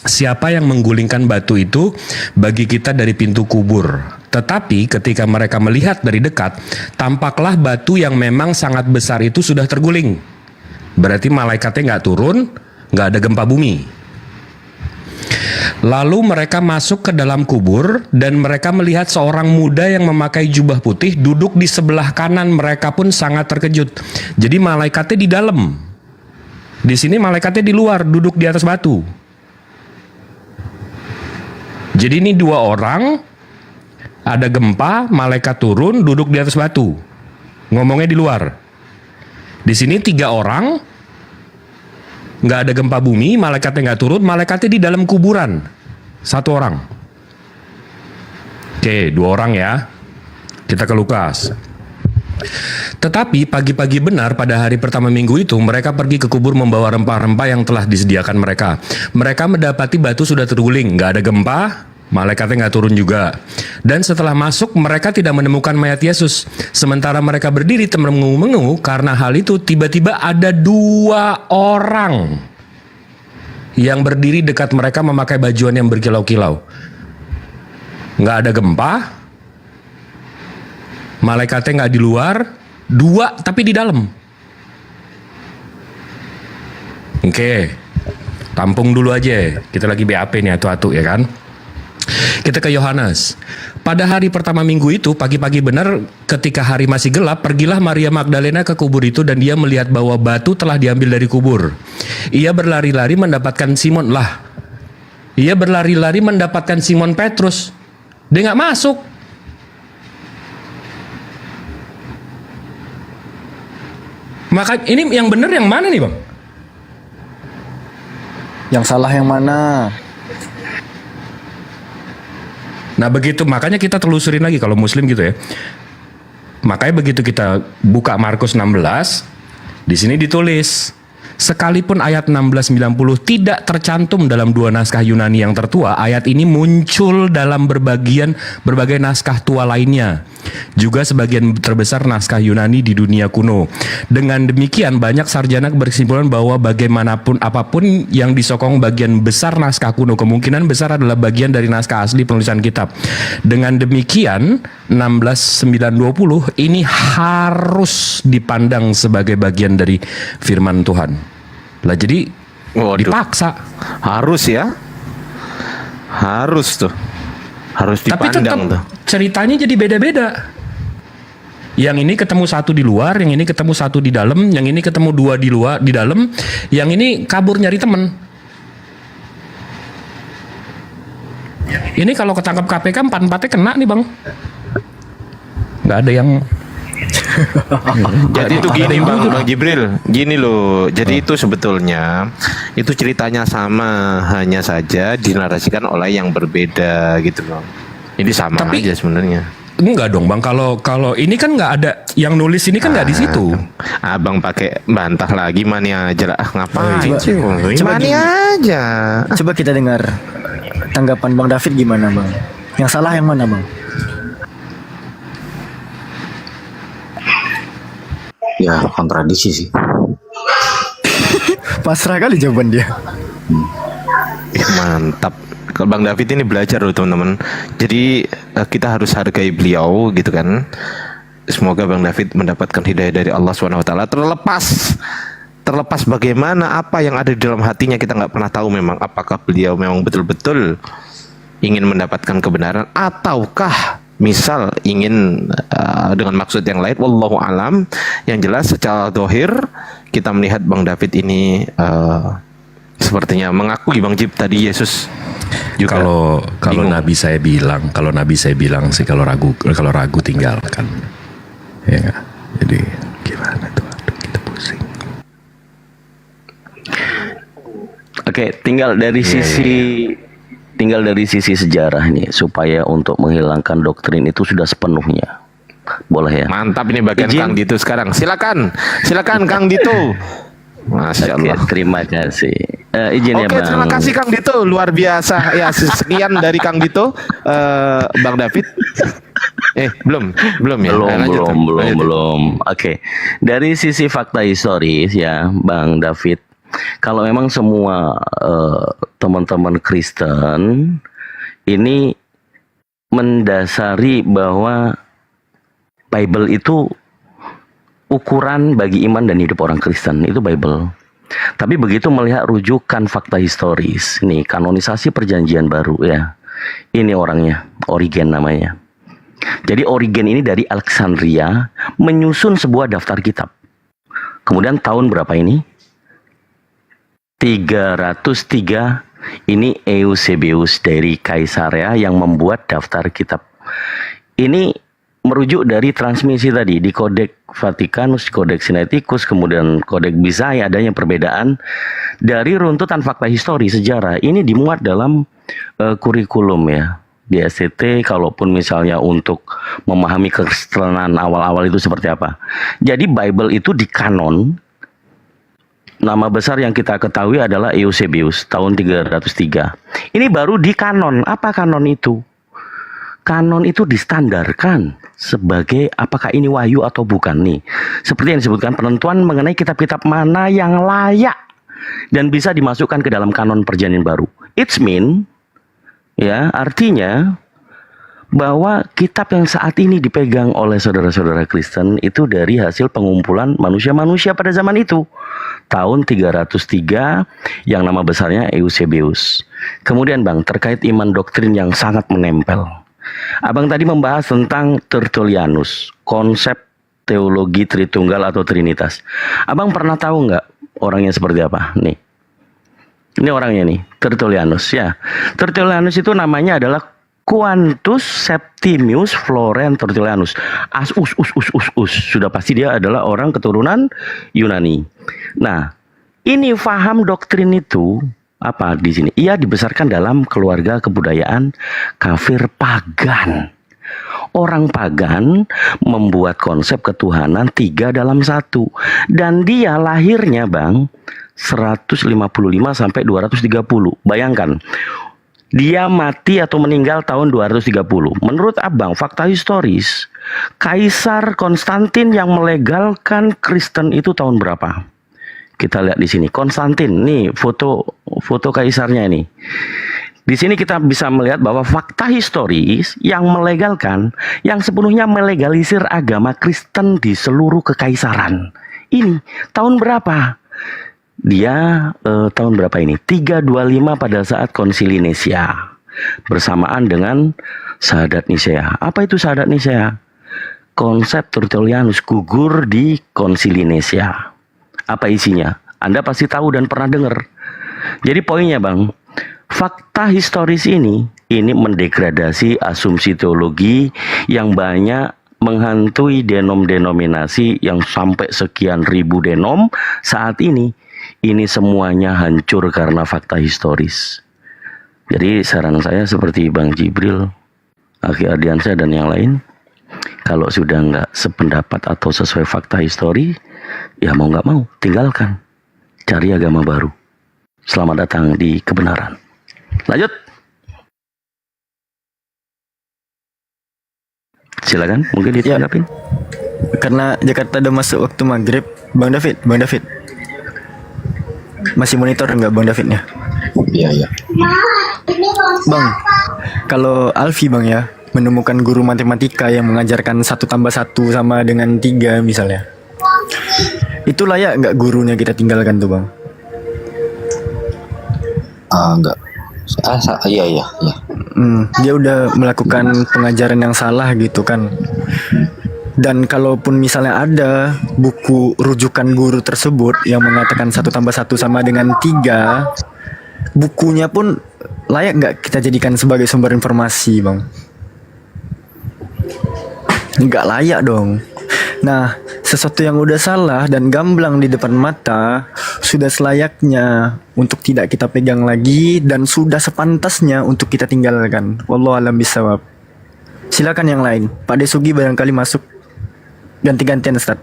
I: siapa yang menggulingkan batu itu bagi kita dari pintu kubur? Tetapi ketika mereka melihat dari dekat, tampaklah batu yang memang sangat besar itu sudah terguling. Berarti malaikatnya nggak turun, nggak ada gempa bumi. Lalu mereka masuk ke dalam kubur dan mereka melihat seorang muda yang memakai jubah putih duduk di sebelah kanan. Mereka pun sangat terkejut. Jadi malaikatnya di dalam. Di sini malaikatnya di luar, duduk di atas batu. Jadi ini 2 orang, ada gempa, malaikat turun, duduk di atas batu. Ngomongnya di luar. Di sini 3 orang, nggak ada gempa bumi, malaikatnya nggak turun, malaikatnya di dalam kuburan. 1 orang. Oke, 2 orang ya. Kita ke Lukas. Tetapi pagi-pagi benar pada hari pertama minggu itu, mereka pergi ke kubur membawa rempah-rempah yang telah disediakan mereka. Mereka mendapati batu sudah terguling, nggak ada gempa, malaikatnya nggak turun juga. Dan setelah masuk, mereka tidak menemukan mayat Yesus. Sementara mereka berdiri termengu-mengu karena hal itu, tiba-tiba ada 2 orang yang berdiri dekat mereka memakai bajuan yang berkilau-kilau. Nggak ada gempa, malaikatnya nggak di luar, 2 tapi di dalam. Oke, tampung dulu aja. Kita lagi BAP nih atu-atu ya kan. Kita ke Yohanes. Pada hari pertama minggu itu, pagi-pagi benar ketika hari masih gelap, pergilah Maria Magdalena ke kubur itu dan dia melihat bahwa batu telah diambil dari kubur. Ia berlari-lari mendapatkan Simon. Ia berlari-lari mendapatkan Simon Petrus. Dia nggak masuk. Maka ini yang benar yang mana nih bang?
H: Yang salah yang mana?
I: Nah begitu, makanya kita telusurin lagi kalau muslim gitu ya. Makanya begitu kita buka Markus 16, di sini ditulis, sekalipun ayat 16-90 tidak tercantum dalam 2 naskah Yunani yang tertua, ayat ini muncul dalam berbagai naskah tua lainnya. Juga sebagian terbesar naskah Yunani di dunia kuno. Dengan demikian banyak sarjana berkesimpulan bahwa bagaimanapun apapun yang disokong bagian besar naskah kuno, kemungkinan besar adalah bagian dari naskah asli penulisan kitab. Dengan demikian 16-9-20 ini harus dipandang sebagai bagian dari firman Tuhan. Lah jadi dipaksa.
A: Harus ya. Harus tuh. Harus
I: Tapi
A: dipandang
I: tetap
A: tuh.
I: ceritanya jadi beda-beda. Yang ini ketemu 1 di luar, yang ini ketemu 1 di dalam, yang ini ketemu 2 di luar, di dalam, yang ini kabur nyari temen. Ini kalau ketangkap KPK 4-4-nya kena nih bang. Nggak ada yang.
A: Jadi itu gini Bang Jibril, gini loh. Jadi itu sebetulnya itu ceritanya sama, hanya saja dinarasikan oleh yang berbeda gitu Bang. Ini sama aja sebenarnya.
I: Enggak dong bang, kalau ini kan nggak ada yang nulis ini kan nggak di situ.
A: Abang pakai bantah lagi, mani aja lah. Ngapain
H: Coba-
A: sih?
H: coba
A: Mani
H: gini.
A: aja.
H: Coba kita dengar tanggapan Bang David gimana Bang? Yang salah yang mana Bang?
C: Ya kontradiksi sih.
H: Pasrah kali jawaban dia.
A: Mantap. Kalau Bang David ini belajar loh teman-teman. Jadi kita harus hargai beliau gitu kan. Semoga Bang David mendapatkan hidayah dari Allah SWT. Terlepas bagaimana apa yang ada di dalam hatinya, kita nggak pernah tahu memang apakah beliau memang betul-betul ingin mendapatkan kebenaran ataukah misal ingin dengan maksud yang lain. Wallahu alam. Yang jelas secara zahir kita melihat Bang David ini sepertinya mengakui Bang Jib tadi Yesus juga.
I: Kalau Nabi saya bilang sih kalau ragu tinggalkan. Ya nggak? Jadi gimana tuh? Aduh, kita pusing.
E: Oke, tinggal dari sisi sejarah nih, supaya untuk menghilangkan doktrin itu sudah sepenuhnya. Boleh ya?
A: Mantap, ini bagian Kang Dito sekarang. Silakan Kang Dito. Masya Allah.
E: Oke, terima kasih. Izin ya
A: Oke,
E: Bang.
A: terima kasih Kang Dito, luar biasa. Ya, sekian dari Kang Dito. Bang David. Belum ya.
E: Belum. Oke. Dari sisi fakta historis ya, Bang David. Kalau memang semua teman-teman Kristen ini mendasari bahwa Bible itu ukuran bagi iman dan hidup orang Kristen, itu Bible. Tapi begitu melihat rujukan fakta historis, nih kanonisasi perjanjian baru ya. Ini orangnya, Origen namanya. Jadi Origen ini dari Alexandria menyusun sebuah daftar kitab. Kemudian tahun berapa ini? 303 ini Eusebius dari Kaisarea yang membuat daftar kitab. Ini merujuk dari transmisi tadi di Kodeks Vatikanus, Kodeks Sinaiticus, kemudian Kodeks Bizai, adanya perbedaan dari runtutan fakta histori sejarah. Ini dimuat dalam kurikulum ya di STT, kalaupun misalnya untuk memahami kekristenan awal-awal itu seperti apa. Jadi Bible itu di kanon. Nama besar yang kita ketahui adalah Eusebius tahun 303. Ini baru di kanon. Apa kanon itu? Kanon itu distandarkan sebagai apakah ini wahyu atau bukan nih. Seperti yang disebutkan penentuan mengenai kitab-kitab mana yang layak dan bisa dimasukkan ke dalam kanon perjanjian baru. It's mean ya, artinya bahwa kitab yang saat ini dipegang oleh saudara-saudara Kristen itu dari hasil pengumpulan manusia-manusia pada zaman itu. Tahun 303 yang nama besarnya Eusebius. Kemudian Bang, terkait iman doktrin yang sangat menempel. Abang tadi membahas tentang Tertullianus, konsep teologi Tritunggal atau Trinitas. Abang pernah tahu nggak orangnya seperti apa? Nih, ini orangnya nih, Tertullianus ya. Tertullianus itu namanya adalah Quantus Septimius Florens Tertullianus. Sudah pasti dia adalah orang keturunan Yunani. Nah, ini faham doktrin itu apa di sini? Ia dibesarkan dalam keluarga kebudayaan kafir pagan. Orang pagan membuat konsep ketuhanan 3 dalam 1. Dan dia lahirnya Bang 155 sampai 230. Bayangkan. Dia mati atau meninggal tahun 230. Menurut Abang, fakta historis, Kaisar Konstantin yang melegalkan Kristen itu tahun berapa? Kita lihat di sini. Konstantin, nih foto kaisarnya ini. Di sini kita bisa melihat bahwa fakta historis yang melegalkan, yang sepenuhnya melegalisir agama Kristen di seluruh kekaisaran. Ini tahun berapa? Dia tahun berapa ini? 325 pada saat Konsili Nisea. Bersamaan dengan Syahadat Nisea. Apa itu Syahadat Nisea? Konsep Tertullianus gugur di Konsili Nisea. Apa isinya? Anda pasti tahu dan pernah dengar. Jadi poinnya Bang, fakta historis ini mendegradasi asumsi teologi yang banyak menghantui denom-denominasi yang sampai sekian ribu denom saat ini. Ini semuanya hancur karena fakta historis. Jadi saran saya seperti Bang Jibril, Aki Ardiansyah dan yang lain, kalau sudah nggak sependapat atau sesuai fakta histori, ya mau nggak mau tinggalkan, cari agama baru. Selamat datang di kebenaran. Lanjut. Silakan, mungkin ditanggapin.
H: Karena Jakarta udah masuk waktu maghrib, Bang David. Masih monitor nggak Bang Davidnya?
A: Iya.
H: Bang, kalau Alfi bang ya menemukan guru matematika yang mengajarkan 1+1 sama dengan 3 misalnya, itu layak nggak gurunya kita tinggalkan tuh bang?
C: Enggak. Iya.
H: Dia udah melakukan pengajaran yang salah gitu kan. Dan kalaupun misalnya ada buku rujukan guru tersebut yang mengatakan 1+1 sama dengan 3, bukunya pun layak nggak kita jadikan sebagai sumber informasi bang? Nggak layak dong. Nah, sesuatu yang udah salah dan gamblang di depan mata sudah selayaknya untuk tidak kita pegang lagi dan sudah sepantasnya untuk kita tinggalkan. Wallahu a'lam bishawab. Silakan yang lain. Pak Desugi barangkali masuk ganti-gantian Ustaz.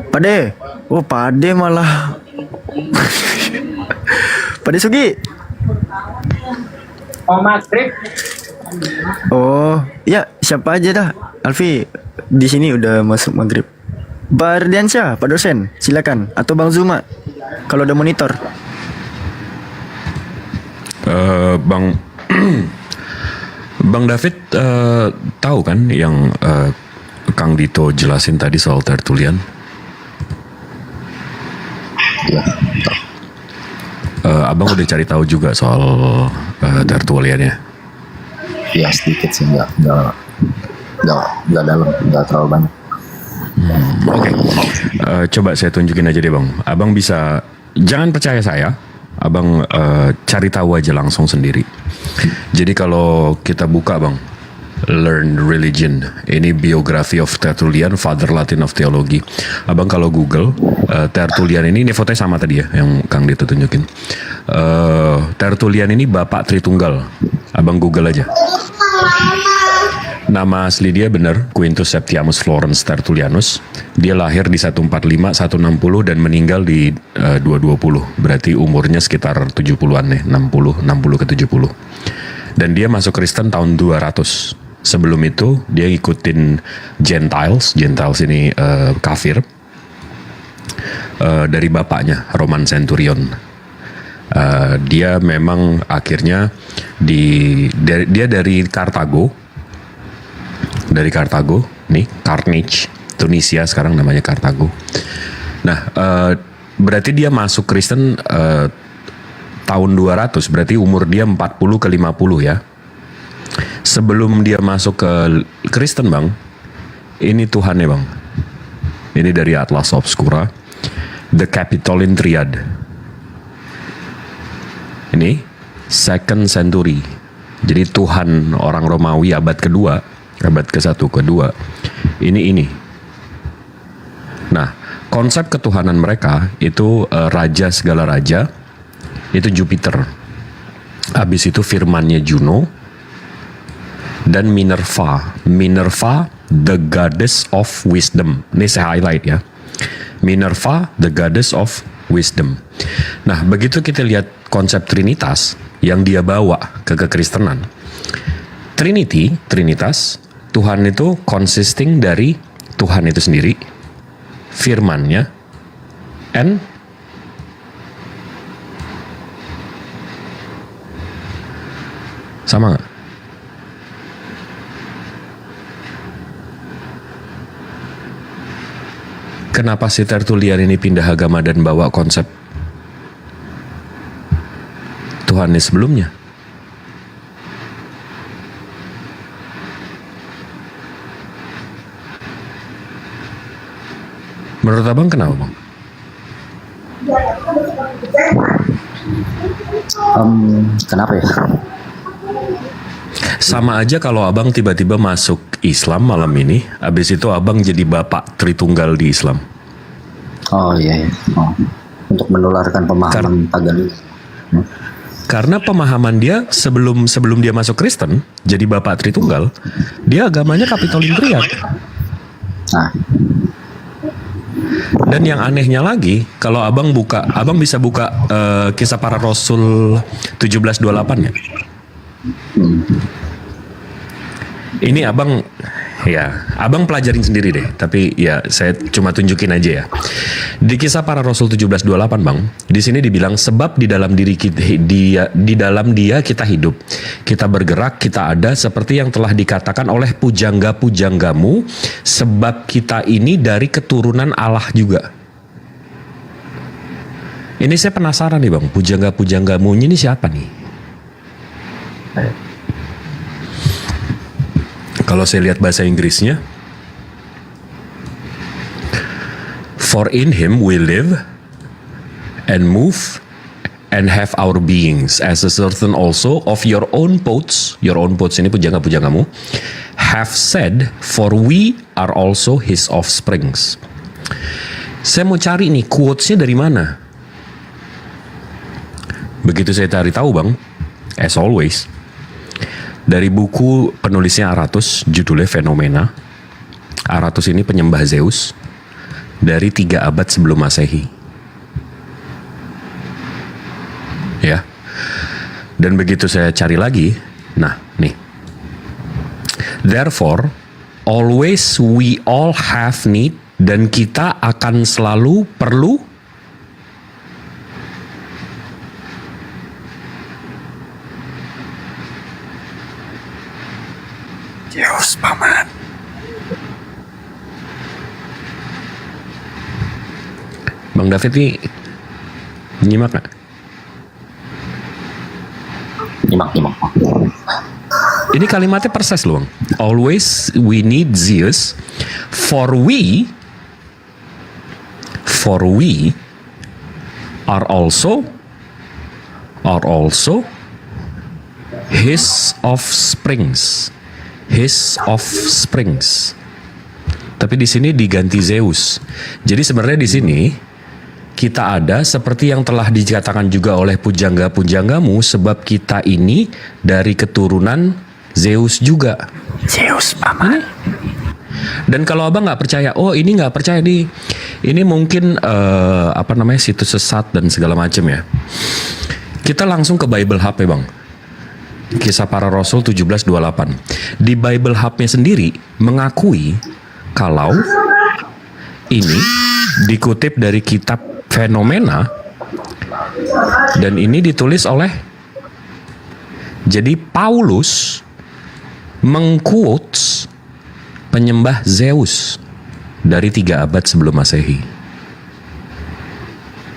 H: Pak De. Oh, Pak De malah. Pak Desugi.
B: Oh, maghrib.
H: Oh, ya siapa aja dah. Alfi di sini udah masuk maghrib. Pak Ardiansyah, Pak dosen, silakan. Atau Bang Zuma, kalau ada monitor.
I: Bang Bang David tahu kan yang Kang Dito jelasin tadi soal Tertullian?
C: Iya.
I: Abang udah cari tahu juga soal Tertulliannya?
C: Ya sedikit sih, nggak dalam, nggak terlalu banyak.
I: Oke. Coba saya tunjukin aja deh bang. Abang bisa, jangan percaya saya. Abang cari tahu aja langsung sendiri. Jadi kalau kita buka bang, Learn Religion, ini biografi of Tertullian, Father Latin of Theology. Abang kalau Google Tertullian ini fotonya sama tadi ya, yang Kang Dito tunjukin. Tertullian ini Bapak Tritunggal. Abang Google aja. Nama asli dia benar, Quintus Septimus Florence Tertullianus. Dia lahir di 145, 160 dan meninggal di 220. Berarti umurnya sekitar 70-an nih, 60 ke 70. Dan dia masuk Kristen tahun 200. Sebelum itu dia ikutin Gentiles ini kafir. Dari bapaknya, Roman Centurion. Dia memang akhirnya dia dari Kartago, nih Carthage, Tunisia sekarang namanya Kartago. Nah, berarti dia masuk Kristen tahun 200, berarti umur dia 40 ke 50 ya. Sebelum dia masuk ke Kristen bang, ini Tuhannya bang. Ini dari Atlas Obscura, The Capitoline Triad. Ini second century. Jadi Tuhan orang Romawi abad kedua, abad ke-1 kedua. Ini. Nah, konsep ketuhanan mereka itu raja segala raja itu Jupiter. Habis itu firmannya Juno dan Minerva. Minerva the goddess of wisdom. Ini saya highlight ya. Minerva the goddess of wisdom. Nah, begitu kita lihat konsep Trinitas yang dia bawa ke kekristenan. Trinitas, Tuhan itu consisting dari Tuhan itu sendiri, firman-Nya, and sama nggak? Kenapa si Tertullian ini pindah agama dan bawa konsep Tuhannya sebelumnya? Menurut abang kenapa bang?
C: Kenapa ya?
I: Sama aja kalau abang tiba-tiba masuk Islam malam ini, habis itu abang jadi Bapak Tritunggal di Islam.
C: Oh iya. Oh. Untuk menularkan pemahaman pagan.
I: Karena pemahaman dia sebelum dia masuk Kristen, jadi Bapak Tritunggal, dia agamanya Capitoline Triad.
C: Nah.
I: Dan yang anehnya lagi, kalau abang bisa buka Kisah Para Rasul 1728 ya. Ini abang, Ya, abang pelajarin sendiri deh. Tapi ya saya cuma tunjukin aja ya. Di Kisah Para Rasul 17:28 bang, di sini dibilang sebab di dalam diri kita, di dalam dia kita hidup, kita bergerak, kita ada seperti yang telah dikatakan oleh pujangga-pujanggamu, sebab kita ini dari keturunan Allah juga. Ini saya penasaran nih bang, pujangga-pujanggamu ini siapa nih? Kalau saya lihat bahasa Inggrisnya, for in him we live and move and have our beings, as a certain also of your own poets ini pujangga-pujanggamu, have said, for we are also his offsprings. Saya mau cari nih quotes-nya dari mana. Begitu saya cari tahu bang, as always, dari buku penulisnya Aratus, judulnya Fenomena. Aratus ini penyembah Zeus dari 3 abad sebelum Masehi. Ya. Dan begitu saya cari lagi, nah nih. Therefore, always we all have need, dan kita akan selalu perlu
H: Zeus, paman.
I: Bang David ini nyimak gak?
C: Nyimak.
I: Ini kalimatnya persis loh bang. Always we need Zeus, for we are also his offsprings. Tapi di sini diganti Zeus. Jadi sebenarnya di sini kita ada seperti yang telah dikatakan juga oleh pujangga-pujanggamu, sebab kita ini dari keturunan Zeus juga.
H: Zeus, paman.
I: Dan kalau abang nggak percaya, oh ini nggak percaya nih, ini mungkin situs sesat dan segala macam ya. Kita langsung ke Bible Hub ya bang. Kisah Para Rasul 17:28. Di Bible Hub-nya sendiri mengakui kalau ini dikutip dari kitab Fenomena, dan ini ditulis oleh, jadi Paulus mengquotes penyembah Zeus dari 3 abad sebelum Masehi.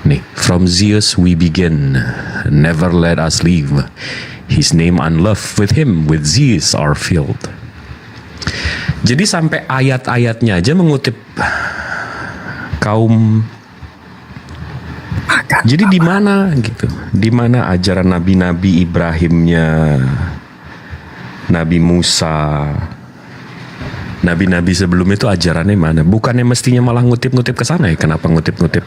I: Nih, from Zeus we begin, never let us leave. His name unloved, with him with Zeus are filled. Jadi sampai ayat-ayatnya aja mengutip kaum. Jadi di mana gitu? Di mana ajaran nabi-nabi Ibrahimnya, Nabi Musa, nabi-nabi sebelum itu ajarannya mana? Bukannya mestinya malah ngutip-ngutip ke sana ya? Kenapa ngutip-ngutip?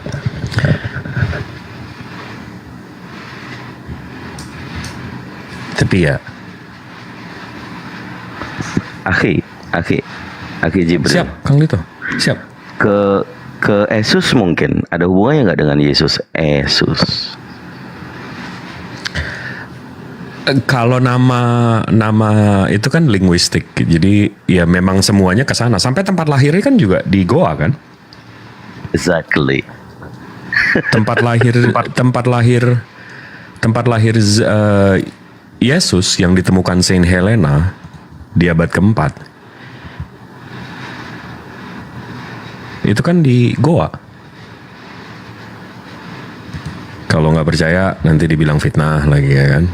I: Tapi ya,
E: Akhi Jibril.
I: siap Kang Lito, siap.
E: Ke Yesus mungkin ada hubungannya nggak dengan Yesus?
I: Kalau nama itu kan linguistik, jadi ya memang semuanya ke sana. Sampai tempat lahirnya kan juga di Goa kan?
E: Exactly.
I: Tempat lahir Yesus yang ditemukan Saint Helena di abad keempat. Itu kan di Goa. Kalau nggak percaya nanti dibilang fitnah lagi ya kan?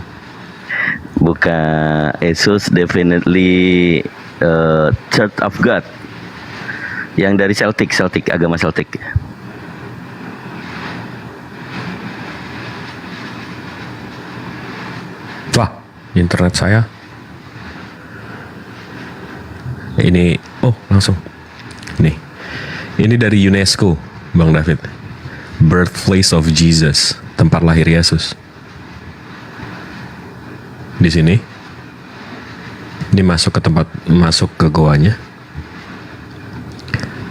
E: Bukan, Yesus definitely Church of God. Yang dari Celtic, agama Celtic.
I: Wah, internet saya. Ini, langsung. Nih, ini dari UNESCO, Bang David. Birthplace of Jesus, tempat lahir Yesus. Di sini, ini masuk ke goanya.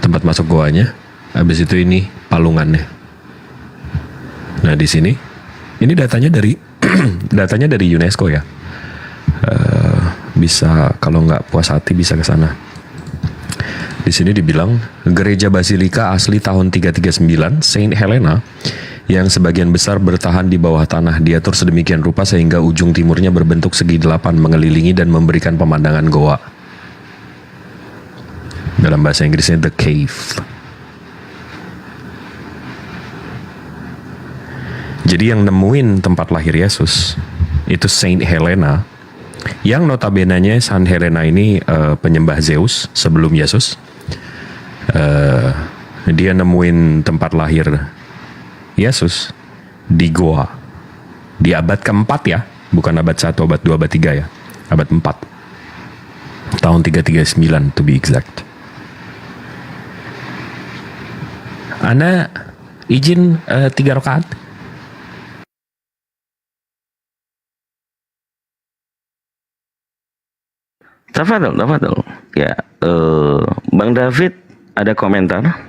I: Tempat masuk goanya. Habis itu ini palungannya. Nah di sini, ini datanya dari UNESCO ya. Bisa kalau nggak puas hati bisa ke sana. Di sini dibilang gereja Basilika asli tahun 339 Saint Helena yang sebagian besar bertahan di bawah tanah diatur sedemikian rupa sehingga ujung timurnya berbentuk segi 8 mengelilingi dan memberikan pemandangan goa. Dalam bahasa Inggrisnya The Cave. Jadi yang nemuin tempat lahir Yesus itu Saint Helena, yang notabene-nya Saint Helena ini penyembah Zeus sebelum Yesus. Dia nemuin tempat lahir Yesus di goa di abad keempat ya, bukan abad 1, abad 2, abad 3 ya, abad 4 tahun 339 to be exact. Ana izin 3 rakaat.
E: Tafadhol. Ya, Bang David ada komentar?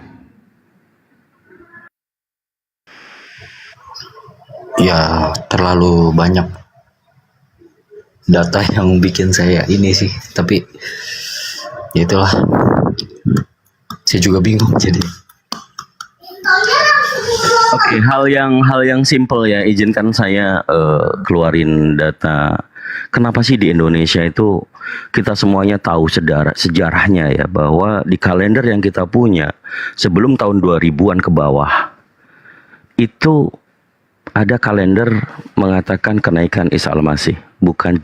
C: Ya, terlalu banyak data yang bikin saya ini sih, tapi ya itulah, saya juga bingung jadi.
E: Oke, hal yang simple ya, izinkan saya keluarin data. Kenapa sih di Indonesia itu kita semuanya tahu sejarahnya ya, bahwa di kalender yang kita punya sebelum tahun 2000-an ke bawah itu ada kalender mengatakan kenaikan Isa Al-Masih, bukan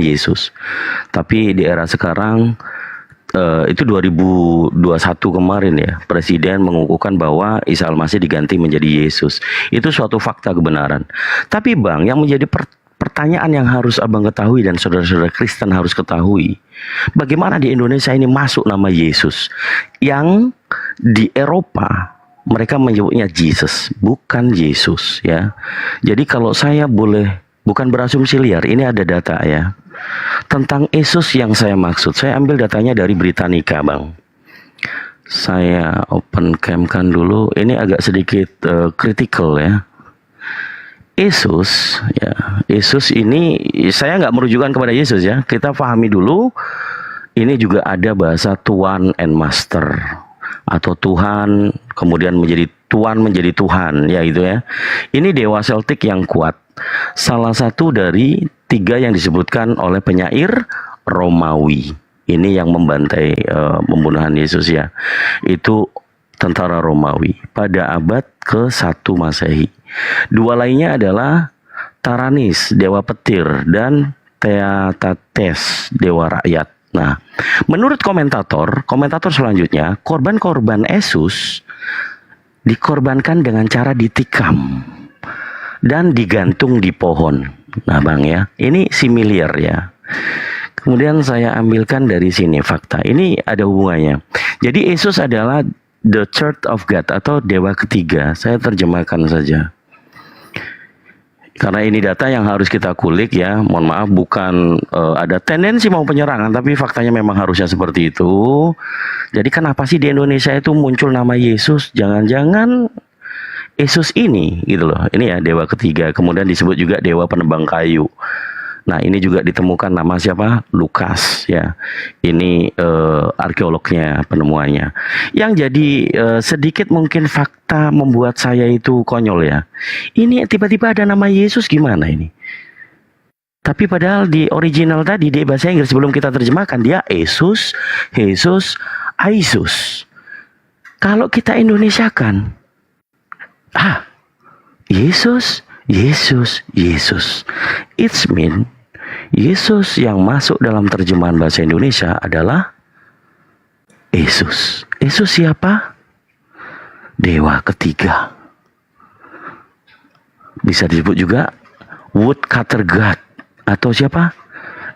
E: Yesus. Tapi di era sekarang itu 2021 kemarin ya, Presiden mengukuhkan bahwa Isa Al-Masih diganti menjadi Yesus. Itu suatu fakta kebenaran. Tapi Bang, yang menjadi pertanyaan yang harus Abang ketahui dan saudara-saudara Kristen harus ketahui, bagaimana di Indonesia ini masuk nama Yesus, yang di Eropa mereka menyebutnya Jesus, bukan Yesus ya. Jadi kalau saya boleh, bukan berasumsi liar, ini ada data ya tentang Yesus yang saya maksud. Saya ambil datanya dari Britannica Bang. Saya open cam kan dulu, ini agak sedikit critical ya. Yesus ini, saya nggak merujukan kepada Yesus ya. Kita pahami dulu, ini juga ada bahasa Tuan and Master, atau Tuhan kemudian menjadi Tuan menjadi Tuhan ya, itu ya. Ini dewa Celtic yang kuat, salah satu dari 3 yang disebutkan oleh penyair Romawi. Ini yang membantai pembunuhan Yesus ya, itu tentara Romawi pada abad ke-1 Masehi. 2 lainnya adalah Taranis, dewa petir, dan Theatetes, dewa rakyat. Nah, menurut komentator selanjutnya, korban-korban Yesus dikorbankan dengan cara ditikam dan digantung di pohon. Nah Bang ya, ini similar ya. Kemudian saya ambilkan dari sini fakta. Ini ada hubungannya. Jadi Yesus adalah the Church of God atau dewa ketiga. Saya terjemahkan saja. Karena ini data yang harus kita kulik ya. Mohon maaf, bukan ada tendensi mau penyerangan, tapi faktanya memang harusnya seperti itu. Jadi kenapa sih di Indonesia itu muncul nama Yesus? Jangan-jangan Yesus ini gitu loh. Ini ya dewa ketiga. Kemudian disebut juga dewa penebang kayu. Nah ini juga ditemukan nama siapa? Lukas ya. Ini arkeolognya, penemuannya. Yang jadi sedikit mungkin fakta membuat saya itu konyol ya. Ini tiba-tiba ada nama Yesus, gimana ini? Tapi padahal di original tadi di bahasa Inggris sebelum kita terjemahkan dia Jesus, Aisus. Kalau kita Indonesiakan, Yesus. It's mean Yesus yang masuk dalam terjemahan bahasa Indonesia adalah Yesus. Yesus siapa? Dewa ketiga. Bisa disebut juga woodcutter god atau siapa?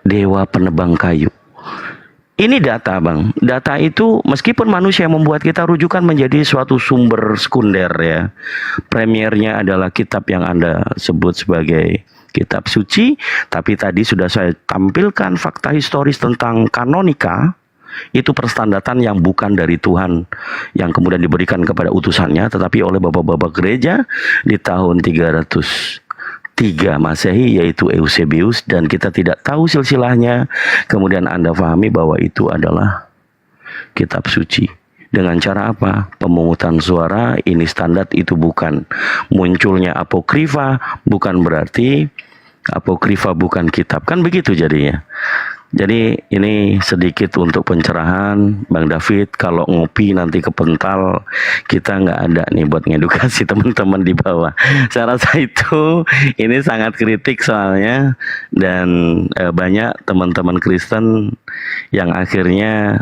E: Dewa penebang kayu. Ini data Bang. Data itu meskipun manusia membuat kita rujukan menjadi suatu sumber sekunder ya. Premiernya adalah kitab yang Anda sebut sebagai kitab suci. Tapi tadi sudah saya tampilkan fakta historis tentang kanonika. Itu perstandatan yang bukan dari Tuhan yang kemudian diberikan kepada utusannya, tetapi oleh bapak-bapak gereja di tahun 303 Masehi, yaitu Eusebius, dan kita tidak tahu silsilahnya. Kemudian Anda pahami bahwa itu adalah kitab suci. Dengan cara apa? Pemungutan suara. Ini standar, itu bukan. Munculnya apokrifa bukan berarti apokrifa bukan kitab. Kan begitu jadinya. Jadi ini sedikit untuk pencerahan Bang David. Kalau ngopi nanti kepental, kita nggak ada nih buat ngedukasi teman-teman di bawah. Saya rasa itu ini sangat kritik soalnya, dan banyak teman-teman Kristen yang akhirnya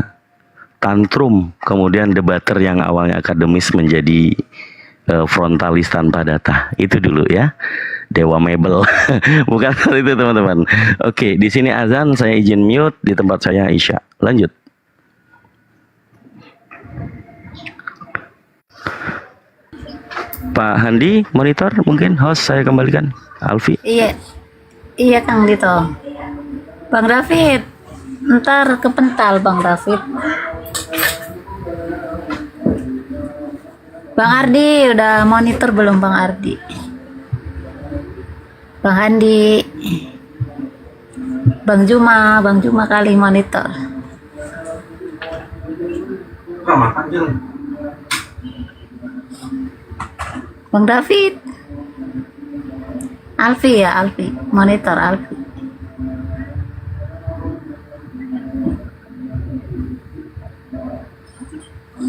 E: tantrum, kemudian debater yang awalnya akademis menjadi frontalis tanpa data. Itu dulu ya. Dewa Mebel. Bukan seperti itu teman-teman. Oke, di sini azan, saya izin mute, di tempat saya Isya. Lanjut. Pak Handi, monitor mungkin, host saya kembalikan. Alfi.
G: Iya. Iya Kang Dito. Bang David, ntar kepental Bang David. Bang Ardi, udah monitor belum Bang Ardi? Bang Handi, Bang Juma kali monitor. Bang David, Alfi ya, Alfi, monitor Alfi.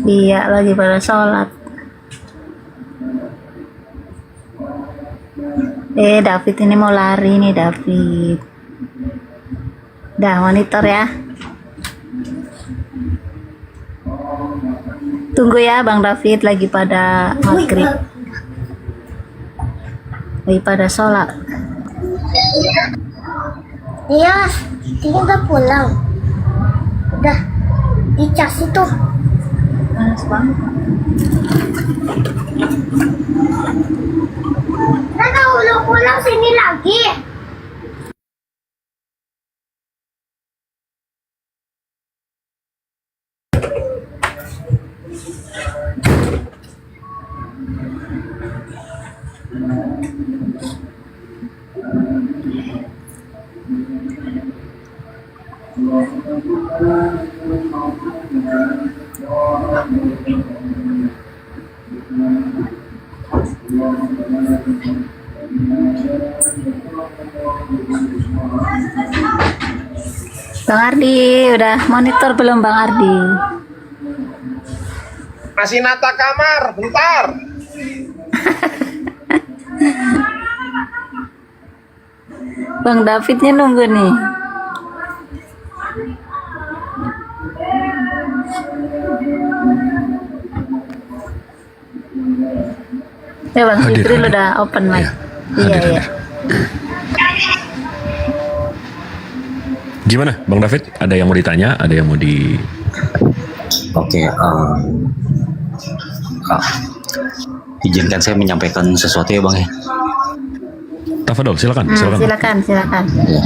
G: Iya, lagi pada sholat. David ini mau lari nih David. Dah monitor ya. Tunggu ya Bang David, lagi pada maghrib. Lagi pada sholat.
K: Iya, ini udah pulang. Udah dicas itu.
G: Panas banget.
K: Nah, udah pulang sini lagi.
G: Bang Ardi, udah monitor belum Bang Ardi?
A: Masih nata kamar, bentar.
G: Bang Davidnya nunggu nih. Bang
I: Hadir,
G: Fitri
I: hadir.
G: udah open mic.
I: Iya,
G: Iya,
I: hadir,
G: iya.
I: Gimana Bang David? Ada yang mau ditanya? Ada yang mau di...
C: Oke, izinkan saya menyampaikan sesuatu ya Bang ya.
I: Tafadol, silakan. Silakan.
G: Silakan.
C: Ya.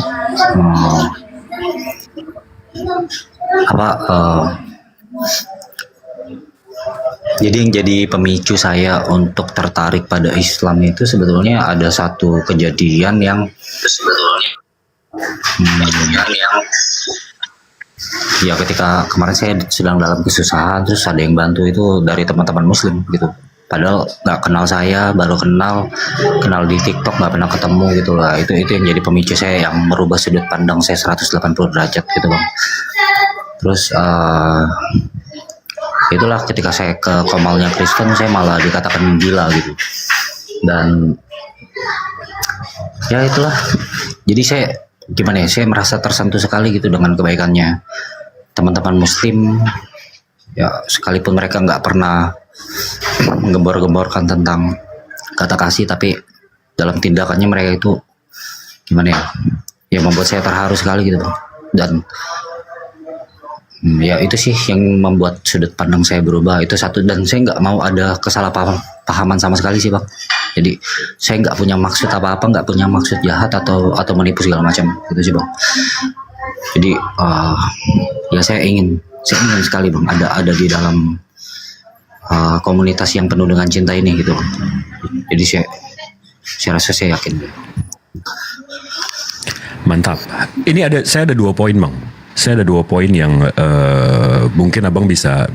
C: Jadi yang jadi pemicu saya untuk tertarik pada Islam itu sebetulnya ada satu kejadian yang ya ketika kemarin saya sedang dalam kesusahan, terus ada yang bantu itu dari teman-teman Muslim gitu. Padahal nggak kenal saya, baru kenal di TikTok, nggak pernah ketemu gitu lah. Itu yang jadi pemicu saya yang merubah sudut pandang saya 180 derajat gitu Bang. Terus itulah ketika saya ke Komalnya Kristen, saya malah dikatakan gila gitu. Dan ya itulah. Jadi saya gimana ya, saya merasa tersentuh sekali gitu dengan kebaikannya teman-teman Muslim. Ya sekalipun mereka nggak pernah menggembor-gemborkan tentang kata kasih, tapi dalam tindakannya mereka itu gimana ya, ya membuat saya terharu sekali gitu Bang. Dan ya itu sih yang membuat sudut pandang saya berubah, itu satu. Dan saya nggak mau ada kesalahpahaman sama sekali sih Bang. Jadi saya nggak punya maksud apa-apa, nggak punya maksud jahat atau menipu segala macam gitu sih Bang. Jadi ya saya ingin sekali Bang ada di dalam komunitas yang penuh dengan cinta ini gitu Bang. Jadi saya rasa saya yakin.
I: Mantap. Ini saya ada 2 poin Bang. Saya ada 2 poin yang mungkin abang bisa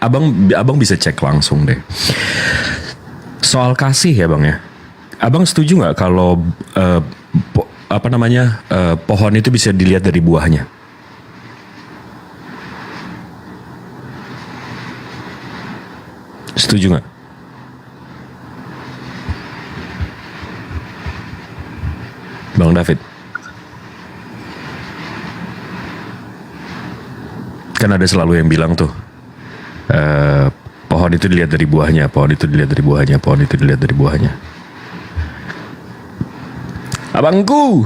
I: abang bisa cek langsung deh. Soal kasih ya bang ya, abang setuju nggak kalau pohon itu bisa dilihat dari buahnya? Setuju nggak? Bang David? Kan ada selalu yang bilang tuh, pohon itu dilihat dari buahnya, pohon itu dilihat dari buahnya, pohon itu dilihat dari buahnya. Abangku.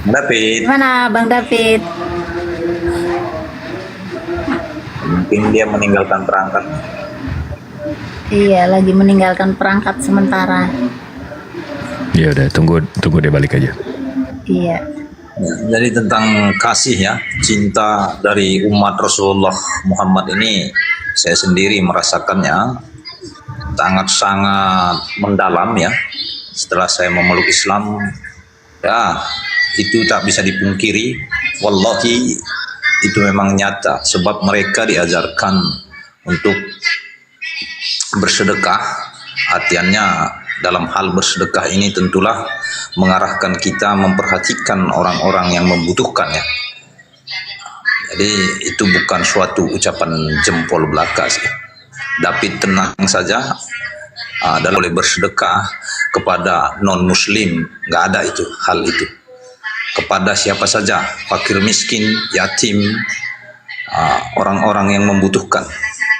C: David,
G: Gimana Bang David?
C: mungkin dia meninggalkan perangkat.
G: Iya, lagi meninggalkan perangkat sementara.
I: Ya udah, tunggu dia balik aja.
G: Iya.
C: Ya, jadi tentang kasih ya, cinta dari umat Rasulullah Muhammad ini saya sendiri merasakannya sangat-sangat mendalam ya. Setelah saya memeluk Islam, ya itu tak bisa dipungkiri. Wallahi itu memang nyata, sebab mereka diajarkan untuk bersedekah. Artinya dalam hal bersedekah ini tentulah mengarahkan kita memperhatikan orang-orang yang membutuhkan ya. Jadi itu bukan suatu ucapan jempol belaka sih. David tenang saja, dalam boleh bersedekah kepada non muslim, nggak ada itu hal itu. Kepada siapa saja, fakir miskin, yatim, orang-orang yang membutuhkan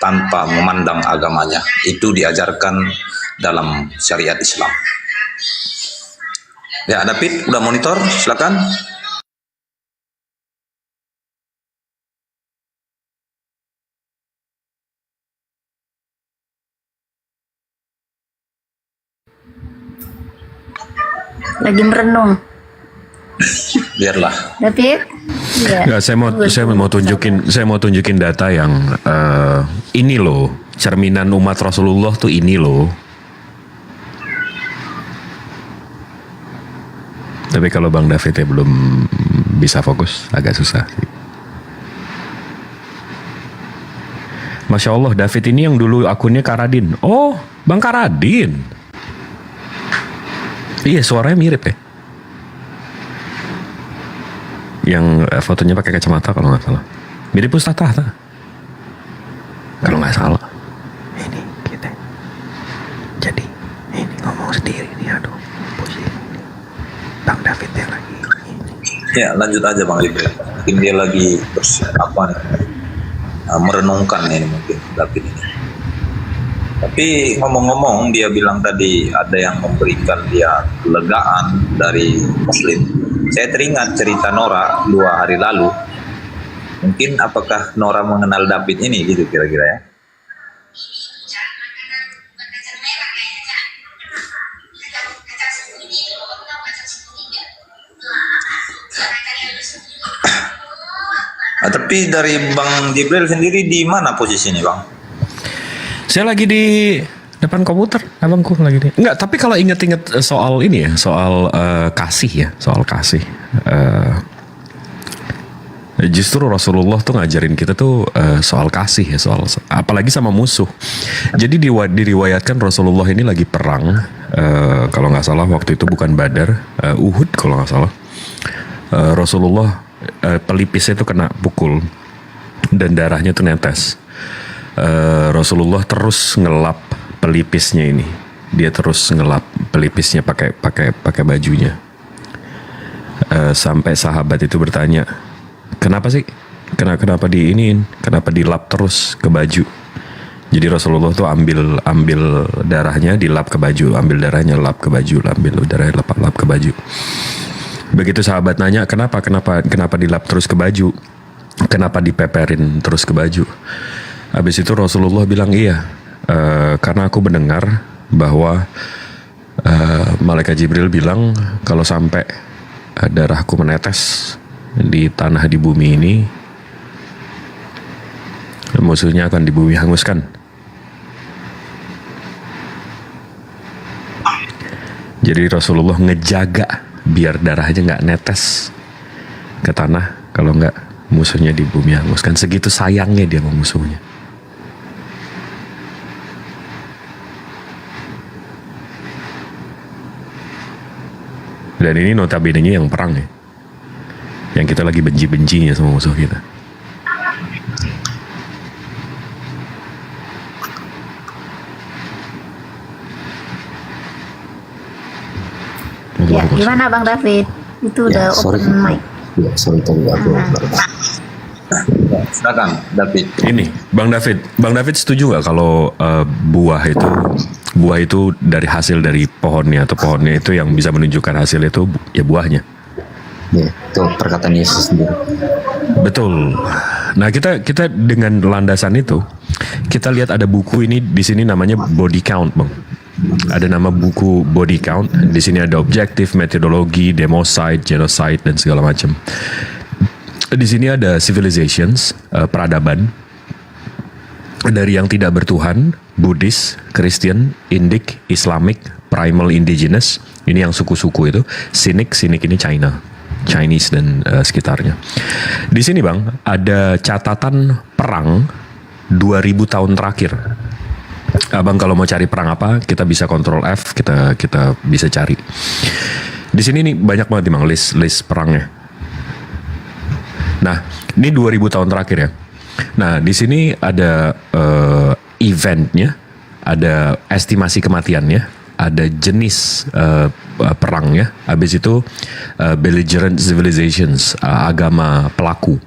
C: tanpa memandang agamanya, itu diajarkan dalam syariat Islam. Ya, David udah monitor, silakan.
G: Lagi merenung.
C: Biarlah.
G: David? Iya.
I: Nggak, saya mau tunjukin data yang ini loh, cerminan umat Rasulullah tuh ini loh. Tapi kalau Bang David ya belum bisa fokus, agak susah sih. Masya Allah, David ini yang dulu akunnya Karadin. Oh, Bang Karadin. Iya, suaranya mirip ya. Yang fotonya pakai kacamata kalau nggak salah. Mirip Ustaz Tahta. Kalau nggak salah. Ini kita. Jadi ini ngomong sendiri nih, aduh. Pusing. Bang David yang lagi.
C: Ya, lanjut aja Bang Ibrahim. Mungkin dia lagi merenungkan ini mungkin David ini. Tapi ngomong-ngomong, dia bilang tadi ada yang memberikan dia kelegaan dari Muslim. Saya teringat cerita Nora 2 hari lalu. Mungkin apakah Nora mengenal David ini gitu kira-kira ya? Tapi dari Bang Jibril sendiri di mana posisinya Bang?
I: Saya lagi di depan komputer, abangku lagi di. Enggak, tapi kalau inget-inget soal ini ya, soal kasih ya, soal kasih. Justru Rasulullah tuh ngajarin kita tuh soal kasih ya, soal apalagi sama musuh. Jadi diriwayatkan Rasulullah ini lagi perang, kalau nggak salah waktu itu bukan Badar, Uhud kalau nggak salah. Rasulullah pelipisnya tuh kena pukul dan darahnya tuh netes. Rasulullah terus ngelap pelipisnya ini. Dia terus ngelap pelipisnya pakai bajunya. Sampai sahabat itu bertanya, kenapa sih? Kenapa diiniin? Kenapa dilap terus ke baju? Jadi Rasulullah tuh ambil darahnya dilap ke baju, ambil darahnya lap ke baju, ambil darahnya lap ke baju. Begitu sahabat nanya, kenapa dilap terus ke baju? Kenapa dipeperin terus ke baju? Habis itu Rasulullah bilang, iya, karena aku mendengar bahwa Malaikat Jibril bilang kalau sampai darahku menetes di tanah di bumi ini, musuhnya akan di bumi hanguskan. Jadi Rasulullah biar darahnya nggak netes ke tanah, kalau nggak musuhnya di bumi hanguskan. Segitu sayangnya dia sama musuhnya. Dan ini notabene-nya yang perang ya, yang kita lagi benci-bencinya sama musuh kita.
G: Ya, gimana Bang David? Itu udah open mic.
C: Ya, sorry tadi aku. Silakan, David.
I: Ini, Bang David setuju nggak kalau buah itu dari hasil dari pohonnya, atau pohonnya itu yang bisa menunjukkan hasil itu ya buahnya?
C: Ya, itu perkataan Yesus sendiri.
I: Betul. Nah, kita dengan landasan itu, kita lihat ada buku ini di sini namanya Body Count, Bang. Ada nama buku Body Count. Di sini ada objektif, metodologi, democide, genocide, dan segala macam. Di sini ada civilizations, peradaban dari yang tidak bertuhan, Buddhis, Christian, Indic, Islamic, Primal, Indigenous. Ini yang suku-suku itu. Cynic ini China, Chinese dan sekitarnya. Di sini Bang ada catatan perang 2000 tahun terakhir. Abang kalau mau cari perang apa, kita bisa Ctrl F, kita bisa cari. Di sini nih banyak banget Bang list perangnya. Nah, ini 2000 tahun terakhir ya. Nah, di sini ada eventnya, ada estimasi kematiannya, ada jenis perangnya. Habis itu belligerent civilizations, agama pelaku.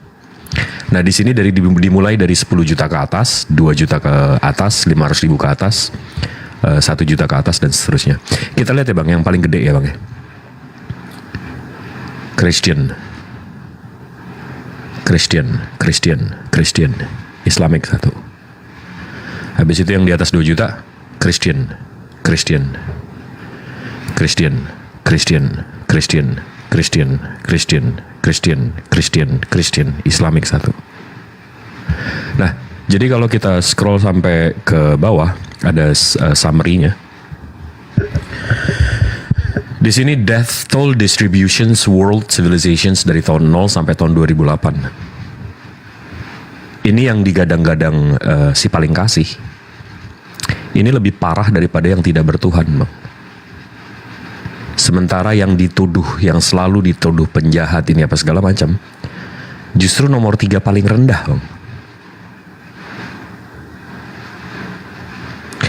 I: Nah, di sini dimulai dari 10 juta ke atas, 2 juta ke atas, 500 ribu ke atas, 1 juta ke atas, dan seterusnya. Kita lihat ya Bang, yang paling gede ya Bang ya. Christian, Islamic 1. Habis itu yang di atas 2 juta, Christian, Islamic 1. Nah, jadi kalau kita scroll sampai ke bawah, ada summary-nya. Di sini death toll distributions world civilizations dari tahun 0 sampai tahun 2008. Ini yang digadang-gadang si paling kasih. Ini lebih parah daripada yang tidak bertuhan, Bang. Sementara yang dituduh, yang selalu dituduh penjahat ini apa segala macam, justru nomor 3 paling rendah, Bang.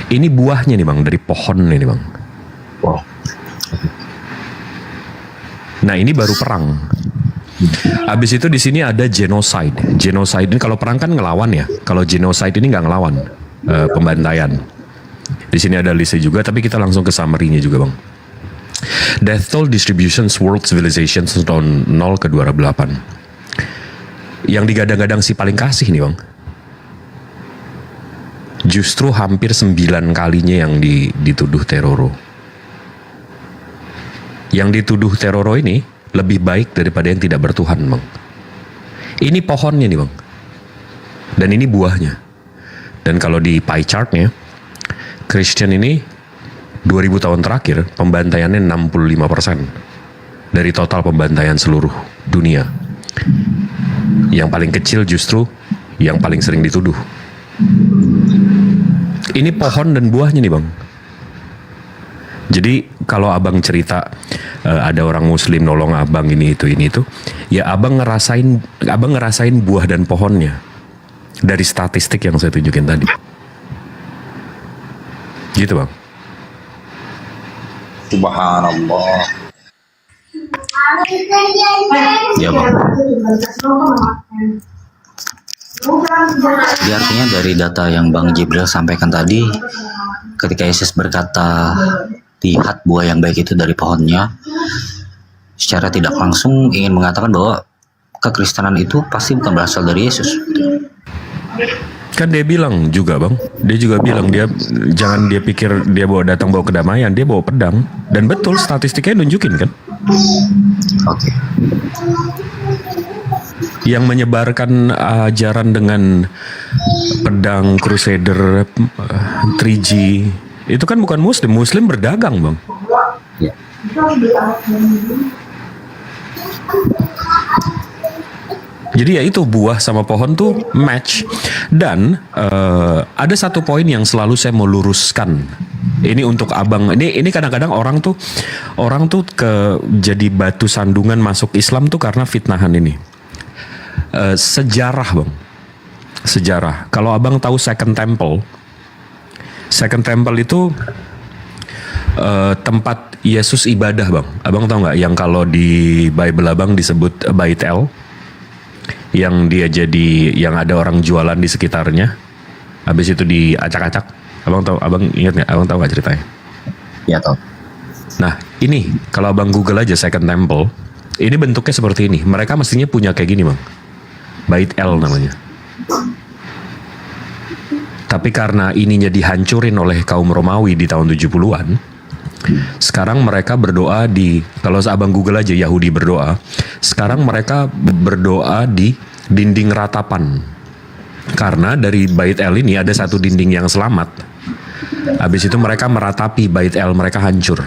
I: Ini buahnya nih Bang, dari pohon ini Bang.
C: Wow.
I: Nah, ini baru perang. Habis itu di sini ada genocide. Genocide ini kalau perang kan ngelawan ya. Kalau genocide ini nggak ngelawan, pembantaian. Di sini ada listnya juga, tapi kita langsung ke summary-nya juga Bang. Death toll distributions world civilizations tahun 0 ke 2008. Yang digadang-gadang si paling kasih nih Bang, justru hampir 9 kalinya yang dituduh teroro. Yang dituduh teroro ini lebih baik daripada yang tidak bertuhan Bang. Ini pohonnya nih Bang, dan ini buahnya. Dan kalau di pie chart-nya, Christian ini 2000 tahun terakhir pembantaiannya 65% dari total pembantaian seluruh dunia. Yang paling kecil justru yang paling sering dituduh. Ini pohon dan buahnya nih Bang. Jadi kalau abang cerita ada orang muslim nolong abang ini itu, ya abang ngerasain buah dan pohonnya dari statistik yang saya tunjukin tadi. Gitu Bang.
C: Subhanallah. Ya Bang. Jadi artinya dari data yang Bang Jibril sampaikan tadi, ketika Yesus berkata lihat buah yang baik itu dari pohonnya, secara tidak langsung ingin mengatakan bahwa kekristenan itu pasti bukan berasal dari Yesus.
I: Kan dia bilang juga Bang, dia juga bilang jangan dia pikir dia datang bawa kedamaian, dia bawa pedang. Dan betul statistiknya nunjukin kan.
C: Oke.
I: Yang menyebarkan ajaran dengan pedang, crusader, 3G, itu kan bukan muslim berdagang Bang.
C: Ya.
I: Jadi ya itu, buah sama pohon tuh match. Dan ada satu poin yang selalu saya mau luruskan. Ini untuk abang. Ini kadang-kadang orang tuh jadi batu sandungan masuk Islam tuh karena fitnahan ini. Sejarah bang. Sejarah. Kalau abang tahu Second Temple. Second Temple itu tempat Yesus ibadah bang. Abang tahu nggak yang kalau di Bible abang disebut Bait El? Yang dia yang ada orang jualan di sekitarnya, habis itu diacak-acak. Abang tahu, abang ingat nggak? Abang tahu nggak ceritanya?
C: Ya tahu.
I: Nah ini kalau abang Google aja Second Temple, ini bentuknya seperti ini. Mereka mestinya punya kayak gini bang, Bait El namanya. Tapi karena ininya dihancurin oleh kaum Romawi di tahun 70-an, sekarang mereka berdoa kalau abang Google aja Yahudi berdoa, sekarang mereka berdoa di dinding ratapan. Karena dari Bait El ini ada satu dinding yang selamat. Habis itu mereka meratapi Bait El, mereka hancur.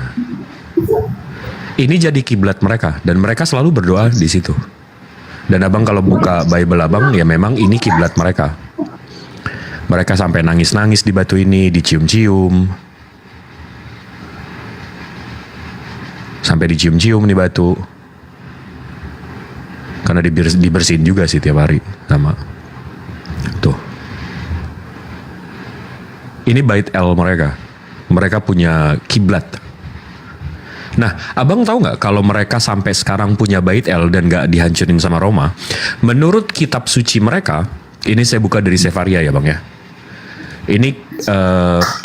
I: Ini jadi kiblat mereka dan mereka selalu berdoa di situ. Dan abang kalau buka Bible abang, ya memang ini kiblat mereka. Mereka sampai nangis-nangis di batu ini, dicium-cium. Sampai dicium-cium nih batu. Karena dibersihin juga sih tiap hari sama. Tuh. Ini Bait El mereka. Mereka punya kiblat. Nah, abang tahu nggak kalau mereka sampai sekarang punya Bait El dan nggak dihancurin sama Roma? Menurut kitab suci mereka, ini saya buka dari Sefaria ya bang ya. Ini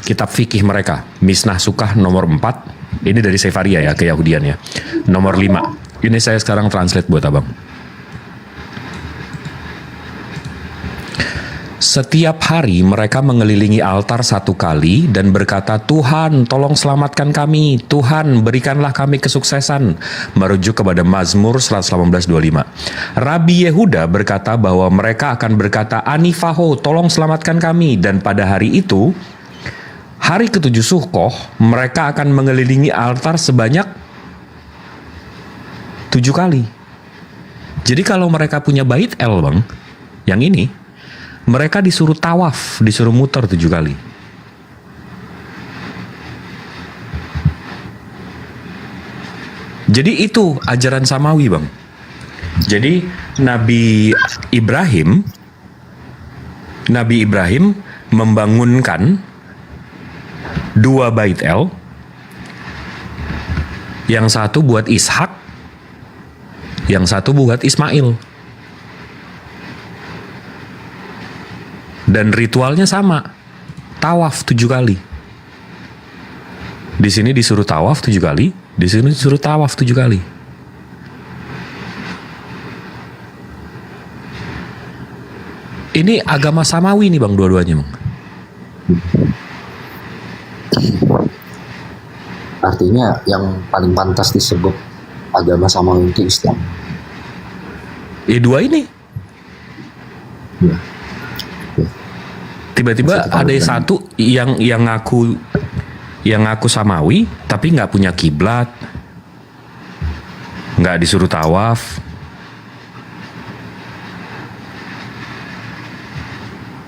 I: kitab fikih mereka, Misnah Sukah nomor 4. Ini dari Sefaria ya, keyahudian ya. Nomor 5. Ini saya sekarang translate buat abang. Setiap hari mereka mengelilingi altar 1 kali dan berkata, Tuhan tolong selamatkan kami, Tuhan berikanlah kami kesuksesan. Merujuk kepada Mazmur 118:25. Rabi Yehuda berkata bahwa mereka akan berkata, Anifaho tolong selamatkan kami. Dan pada hari itu, hari ke-7 Sukkoh, mereka akan mengelilingi altar sebanyak 7 kali. Jadi kalau mereka punya Bait El bang, yang ini, mereka disuruh tawaf, disuruh muter 7 kali. Jadi itu ajaran Samawi bang. Jadi Nabi Ibrahim membangunkan 2 Bait El. Yang satu buat Ishak, yang satu buat Ismail. Dan ritualnya sama, tawaf 7 kali. Di sini disuruh tawaf 7 kali, di sini disuruh tawaf 7 kali. Ini agama Samawi nih bang, dua-duanya bang.
C: Artinya yang paling pantas disebut agama Samawi itu Islam.
I: Dua ini.
C: Ya.
I: Tiba-tiba ada satu yang ngaku Samawi tapi nggak punya kiblat, nggak disuruh tawaf.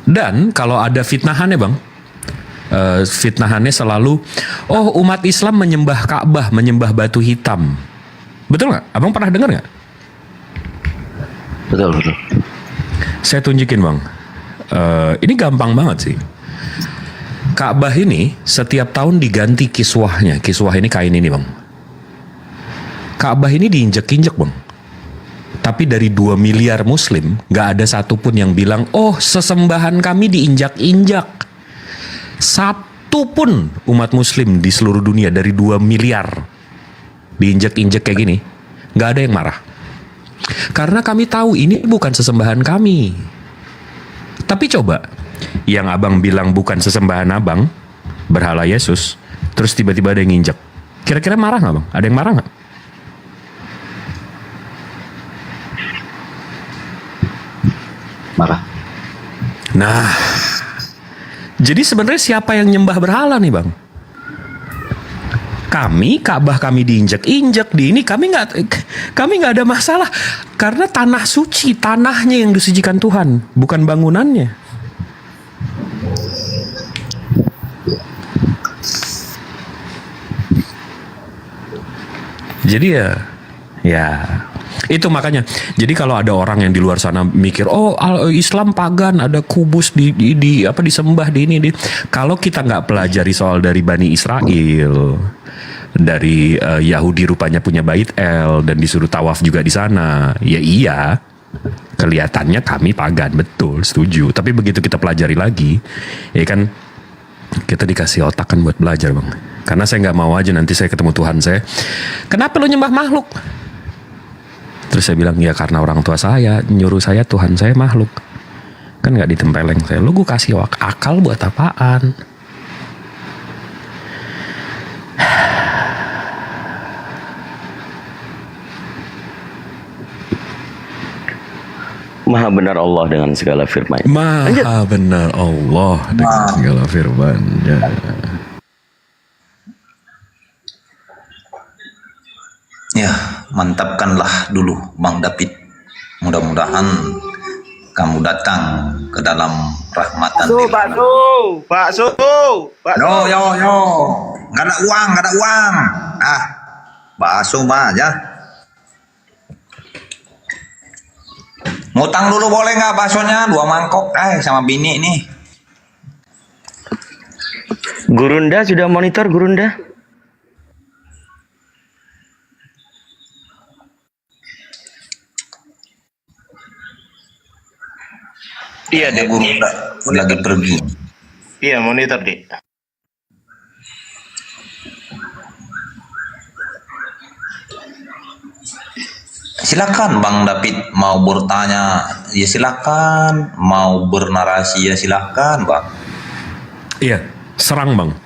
I: Dan kalau ada fitnahannya bang, fitnahannya selalu, umat Islam menyembah Ka'bah, menyembah batu hitam. Betul nggak? Abang pernah dengar nggak?
C: Betul.
I: Saya tunjukin bang. Ini gampang banget sih. Ka'bah ini setiap tahun diganti kiswahnya. Kiswah ini kain ini bang. Ka'bah ini diinjek-injek bang. Tapi dari 2 miliar muslim, gak ada satupun yang bilang, sesembahan kami diinjak-injak. Satu pun umat muslim di seluruh dunia dari 2 miliar diinjek-injek kayak gini, gak ada yang marah. Karena kami tahu ini bukan sesembahan kami. Tapi coba, yang abang bilang bukan sesembahan abang, berhala Yesus, terus tiba-tiba ada yang nginjek. Kira-kira marah gak bang? Ada yang marah gak?
C: Marah.
I: Nah, jadi sebenarnya siapa yang nyembah berhala nih bang? Ka'bah kami diinjak-injak di ini, kami nggak ada masalah karena tanah suci, tanahnya yang disucikan Tuhan, bukan bangunannya. Jadi ya itu makanya. Jadi kalau ada orang yang di luar sana mikir, oh Islam pagan, ada kubus disembah di ini. Kalau kita nggak pelajari soal dari Bani Israel, dari Yahudi rupanya punya Bait El dan disuruh tawaf juga di sana. Ya iya, kelihatannya kami pagan, betul, setuju. Tapi begitu kita pelajari lagi, ya kan kita dikasih otak kan buat belajar, Bang. Karena saya nggak mau aja nanti saya ketemu Tuhan saya, kenapa lu nyembah makhluk? Terus saya bilang, ya karena orang tua saya nyuruh saya, Tuhan saya makhluk. Kan nggak ditempeleng saya. Lu gue kasih akal buat apaan?
E: Maha benar Allah dengan segala firman.
I: Maha benar Allah dengan segala firman-Nya.
L: Ya, mantapkanlah dulu Bang David. Mudah-mudahan kamu datang ke dalam rahmatan.
A: Bakso.
L: Yo. Nggak ada uang. Bakso mah ya. Ngutang dulu boleh nggak baksonya? 2 mangkok, sama bini nih.
E: Gurunda sudah monitor, Gurunda?
L: Iya, Dek. Guru lagi pergi.
A: Iya, monitor, Dek.
L: Silakan Bang David, mau bertanya ya silakan, mau bernarasi ya silakan, Bang.
I: Iya, serang, Bang.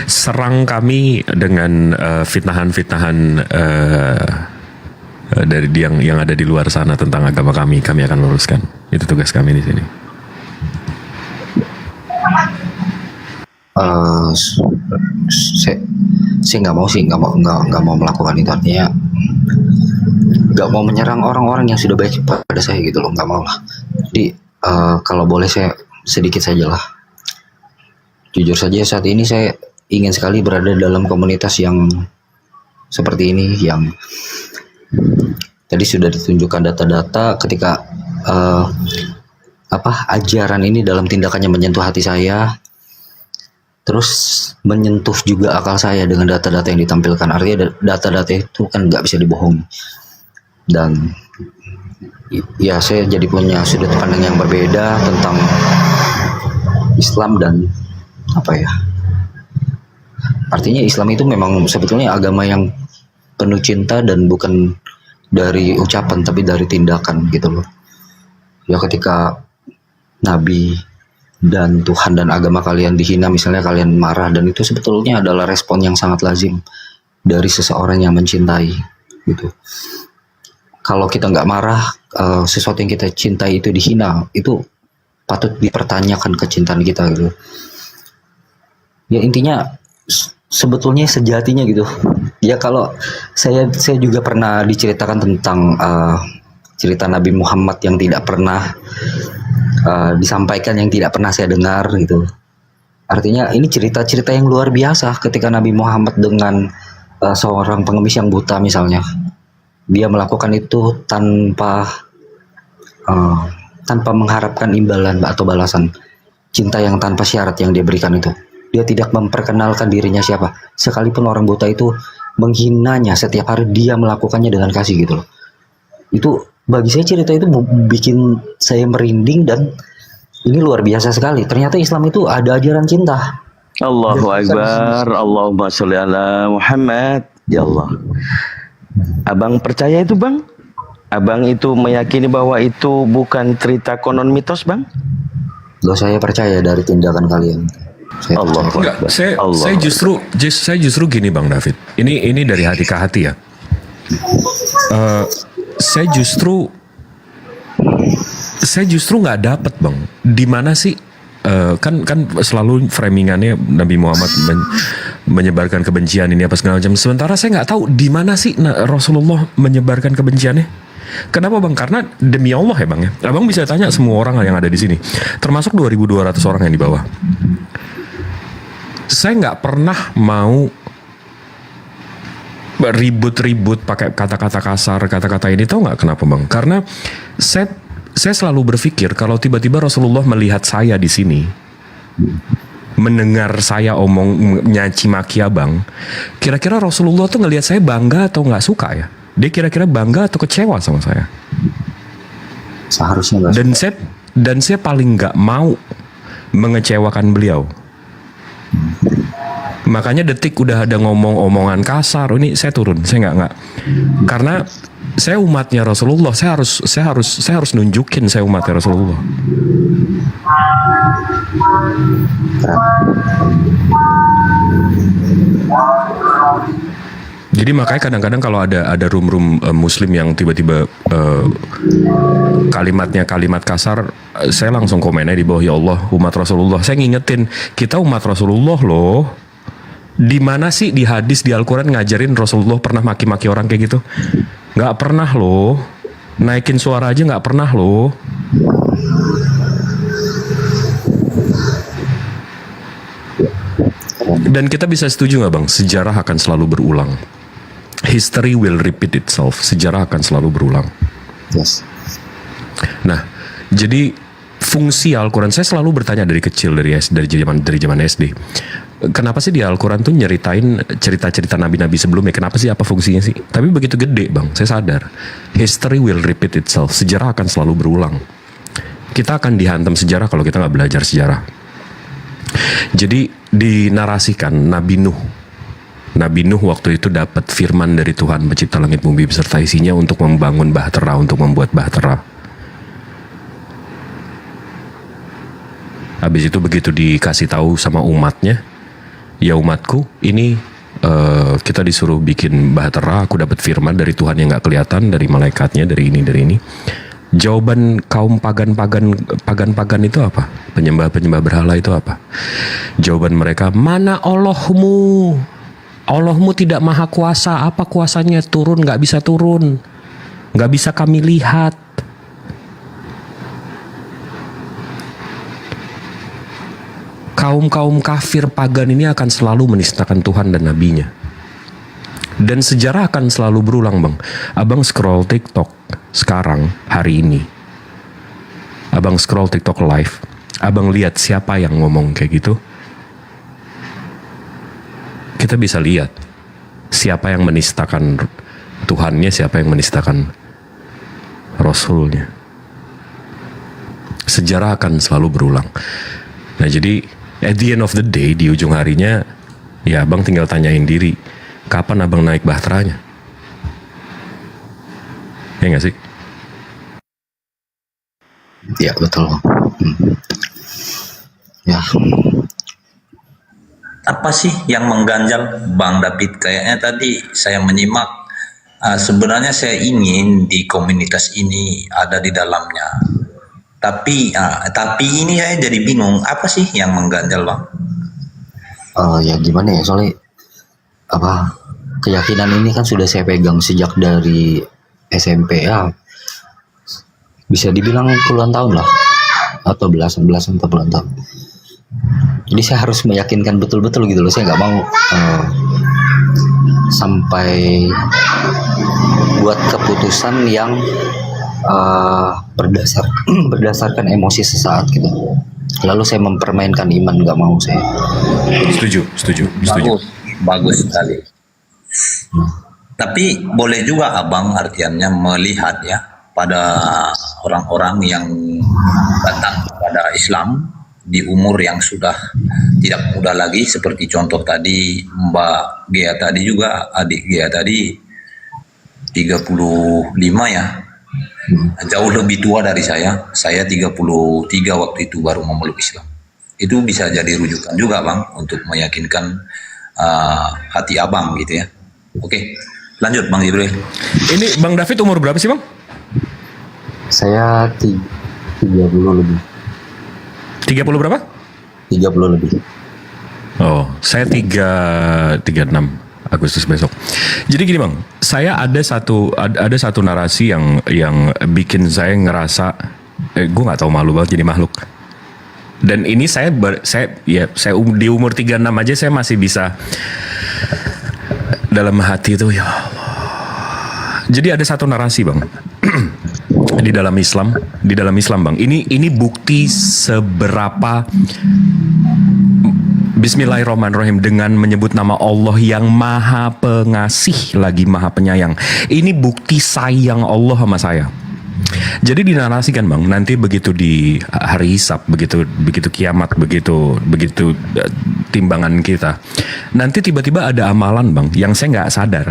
I: Serang kami dengan fitnahan-fitnahan dari yang ada di luar sana tentang agama kami akan luruskan. Itu tugas kami di sini.
C: Saya nggak mau melakukan itu, artinya nggak mau menyerang orang-orang yang sudah baik pada saya gitu loh, nggak mau lah. Jadi kalau boleh saya sedikit saja lah. Jujur saja saat ini saya ingin sekali berada dalam komunitas yang seperti ini, yang tadi sudah ditunjukkan data-data ketika ajaran ini dalam tindakannya menyentuh hati saya, terus menyentuh juga akal saya dengan data-data yang ditampilkan. Artinya data-data itu kan nggak bisa dibohongi. Dan ya saya jadi punya sudut pandang yang berbeda tentang Islam dan artinya Islam itu memang sebetulnya agama yang penuh cinta dan bukan dari ucapan tapi dari tindakan gitu loh. Ya ketika Nabi dan Tuhan dan agama kalian dihina, misalnya kalian marah, dan itu sebetulnya adalah respon yang sangat lazim dari seseorang yang mencintai gitu. Kalau kita nggak marah, sesuatu yang kita cintai itu dihina, itu patut dipertanyakan kecintaan kita gitu. Ya intinya sebetulnya sejatinya gitu. Ya kalau saya juga pernah diceritakan tentang cerita Nabi Muhammad yang tidak pernah disampaikan, yang tidak pernah saya dengar gitu. Artinya ini cerita-cerita yang luar biasa ketika Nabi Muhammad dengan seorang pengemis yang buta misalnya. Dia melakukan itu tanpa mengharapkan imbalan atau balasan. Cinta yang tanpa syarat yang dia berikan itu. Dia tidak memperkenalkan dirinya siapa. Sekalipun orang buta itu menghinanya, setiap hari dia melakukannya dengan kasih gitu loh. Itu bagi saya cerita itu bikin saya merinding, dan ini luar biasa sekali. Ternyata Islam itu ada ajaran cinta.
E: Allahu Akbar, Allahumma sholli ala Muhammad. Ya Allah. Abang percaya itu, Bang? Abang itu meyakini bahwa itu bukan cerita konon mitos, Bang?
C: Loh, saya percaya dari tindakan kalian.
I: Saya justru gini, Bang David. Ini dari hati ke hati ya. Saya justru nggak dapat, Bang. Di mana sih kan selalu framingannya Nabi Muhammad menyebarkan kebencian ini apa segala macam. Sementara saya nggak tahu di mana sih Rasulullah menyebarkan kebenciannya. Kenapa bang? Karena demi Allah ya bang ya. Abang bisa tanya semua orang yang ada di sini, termasuk 2.200 orang yang di bawah. Saya nggak pernah mau ribut-ribut pakai kata-kata kasar, kata-kata ini. Tahu nggak kenapa bang? Karena saya selalu berpikir kalau tiba-tiba Rasulullah melihat saya di sini, mendengar saya omong nyaci maki abang, kira-kira Rasulullah tuh ngelihat saya bangga atau nggak suka ya? Dia kira-kira bangga atau kecewa sama saya?
C: Seharusnya nggak suka.
I: Dan saya paling nggak mau mengecewakan beliau. Makanya detik udah ada ngomong omongan kasar, ini saya turun, saya nggak karena saya umatnya Rasulullah, saya harus nunjukin saya umatnya Rasulullah. Jadi makanya kadang-kadang kalau ada room muslim yang tiba-tiba kalimatnya kalimat kasar, saya langsung komennya di bawah, ya Allah umat Rasulullah. Saya ngingetin kita umat Rasulullah loh. Di mana sih di hadis di Al-Quran ngajarin Rasulullah pernah maki-maki orang kayak gitu? Nggak pernah loh. Naikin suara aja nggak pernah loh. Dan kita bisa setuju nggak bang? Sejarah akan selalu berulang. History will repeat itself. Sejarah akan selalu berulang.
C: Yes.
I: Nah, jadi fungsi Al-Quran, saya selalu bertanya dari kecil, dari zaman SD. Kenapa sih di Al-Quran tuh nyeritain cerita-cerita nabi-nabi sebelumnya? Kenapa sih, apa fungsinya sih? Tapi begitu gede bang, saya sadar history will repeat itself. Sejarah akan selalu berulang. Kita akan dihantam sejarah kalau kita nggak belajar sejarah. Jadi dinarasikan Nabi Nuh waktu itu dapat firman dari Tuhan pencipta langit bumi beserta isinya untuk membangun bahtera, untuk membuat bahtera. Habis itu begitu dikasih tahu sama umatnya, ya umatku, ini kita disuruh bikin bahtera, aku dapat firman dari Tuhan yang nggak kelihatan, dari malaikatnya, dari ini. Jawaban kaum pagan itu apa? Penyembah berhala itu apa? Jawaban mereka, mana Allahmu? Allahmu tidak maha kuasa. Apa kuasanya? Turun, nggak bisa turun, nggak bisa kami lihat. Kaum kafir pagan ini akan selalu menistakan Tuhan dan nabinya. Dan sejarah akan selalu berulang bang. Abang scroll TikTok sekarang, hari ini. Abang scroll TikTok live. Abang lihat siapa yang ngomong kayak gitu. Kita bisa lihat siapa yang menistakan Tuhannya, siapa yang menistakan Rasulnya. Sejarah akan selalu berulang. Nah jadi at the end of the day, di ujung harinya, ya abang tinggal tanyain diri, kapan abang naik bahteranya? Ya nggak sih?
C: Ya betul. Ya.
L: Apa sih yang mengganjal Bang David? Kayaknya tadi saya menyimak, sebenarnya saya ingin di komunitas ini ada di dalamnya. Tapi ini saya jadi bingung, apa sih yang mengganjal bang?
C: Ya gimana ya, soalnya keyakinan ini kan sudah saya pegang sejak dari SMP ya, bisa dibilang puluhan tahun lah, atau belasan tahun. Jadi saya harus meyakinkan betul-betul gitu loh, saya nggak mau sampai buat keputusan yang berdasarkan emosi sesaat gitu. Lalu saya mempermainkan iman, nggak mau saya.
I: Setuju.
L: Bagus sekali. Tapi boleh juga abang artiannya melihat ya pada orang-orang yang datang kepada Islam di umur yang sudah tidak muda lagi, seperti contoh tadi Mbak Gea tadi juga, adik Gea tadi 35 ya. Jauh lebih tua dari saya 33 waktu itu baru memeluk Islam. Itu bisa jadi rujukan juga bang untuk meyakinkan hati abang gitu ya. Oke, lanjut Bang Jibril.
I: Ini Bang David umur berapa sih bang?
C: Saya 30 lebih.
I: 30 berapa?
C: 30 lebih.
I: Oh, saya 36 Agustus besok. Jadi gini Bang, saya ada satu narasi yang bikin saya ngerasa gue nggak tahu, malu banget jadi makhluk. Dan ini saya di umur 36 aja saya masih bisa dalam hati itu, ya Allah. Jadi ada satu narasi Bang di dalam Islam Bang. Ini bukti seberapa Bismillahirrahmanirrahim dengan menyebut nama Allah yang Maha Pengasih lagi Maha Penyayang. Ini bukti sayang Allah sama saya. Jadi dinarasikan Bang, nanti begitu di hari hisab, begitu kiamat, begitu timbangan kita, nanti tiba-tiba ada amalan Bang yang saya nggak sadar.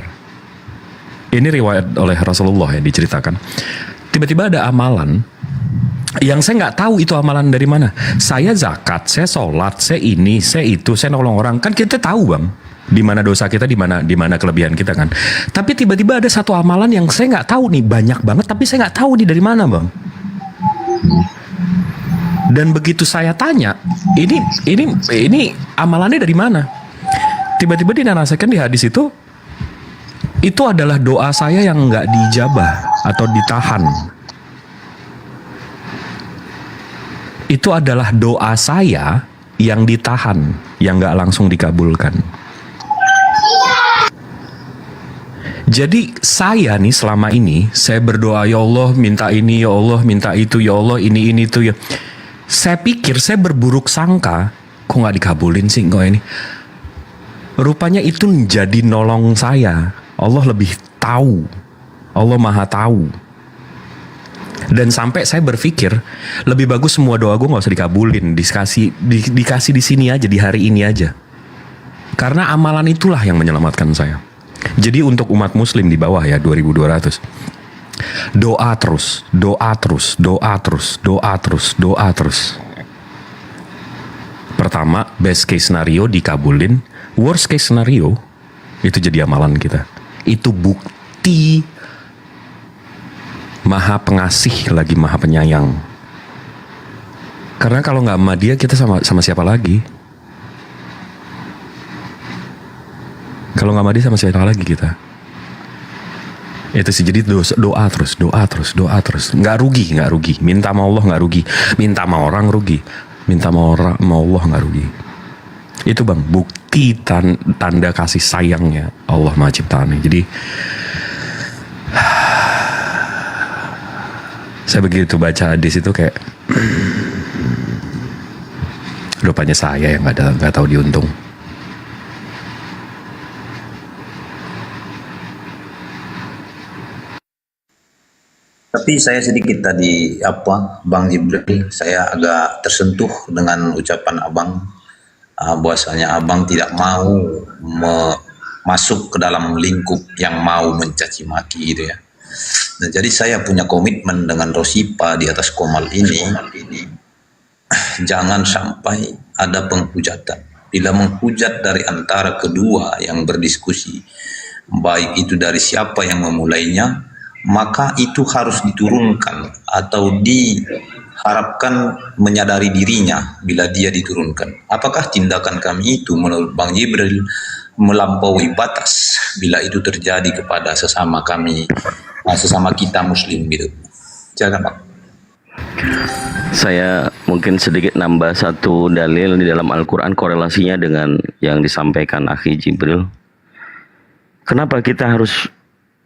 I: Ini riwayat oleh Rasulullah ya, diceritakan. Tiba-tiba ada amalan yang saya nggak tahu itu amalan dari mana. Saya zakat, saya sholat, saya ini, saya itu, saya nolong orang. Kan kita tahu Bang, di mana dosa kita, di mana kelebihan kita kan. Tapi tiba-tiba ada satu amalan yang saya nggak tahu nih, banyak banget, tapi saya nggak tahu nih dari mana Bang. Dan begitu saya tanya, ini amalannya dari mana? Tiba-tiba dinarasikan di hadis itu adalah doa saya yang nggak dijabah atau ditahan. Itu adalah doa saya yang ditahan, yang nggak langsung dikabulkan. Jadi saya nih selama ini, saya berdoa, ya Allah minta ini, ya Allah minta itu, ya Allah ini itu ya. Saya pikir, saya berburuk sangka, kok nggak dikabulin sih kok ini. Rupanya itu menjadi nolong saya. Allah lebih tahu, Allah Maha tahu. Dan sampai saya berpikir lebih bagus semua doa gue nggak usah dikabulin, dikasih di sini aja, di hari ini aja. Karena amalan itulah yang menyelamatkan saya. Jadi untuk umat muslim di bawah ya 2200, doa terus, doa terus, doa terus, doa terus, doa terus. Pertama, best case scenario dikabulin, worst case scenario itu jadi amalan kita. Itu bukti Maha Pengasih lagi Maha Penyayang. Karena kalau nggak sama dia, kita sama siapa lagi? Kalau nggak sama dia, sama siapa lagi kita? Itu sih, jadi doa terus, doa terus, doa terus. Nggak rugi. Minta sama Allah nggak rugi. Minta sama orang rugi. Minta sama Allah nggak rugi. Itu Bang, bukti tanda kasih sayangnya Allah Maha Ciptaannya. Jadi saya begitu baca hadis itu kayak rupanya saya yang nggak tahu diuntung.
L: Tapi saya sedikit tadi Bang Jibril, saya agak tersentuh dengan ucapan Abang, bahwasanya Abang tidak mau masuk ke dalam lingkup yang mau mencaci maki gitu ya. Nah, jadi saya punya komitmen dengan Rosipa di atas Komal ini, jangan sampai ada penghujatan. Bila menghujat dari antara kedua yang berdiskusi, baik itu dari siapa yang memulainya, maka itu harus diturunkan atau diharapkan menyadari dirinya bila dia diturunkan. Apakah tindakan kami itu menurut Bang Jibril melampaui batas bila itu terjadi kepada sesama kami, sesama kita muslim gitu? Jangan Bang.
E: Saya mungkin sedikit nambah satu dalil di dalam Al-Quran, korelasinya dengan yang disampaikan Akhi Jibril. Kenapa kita harus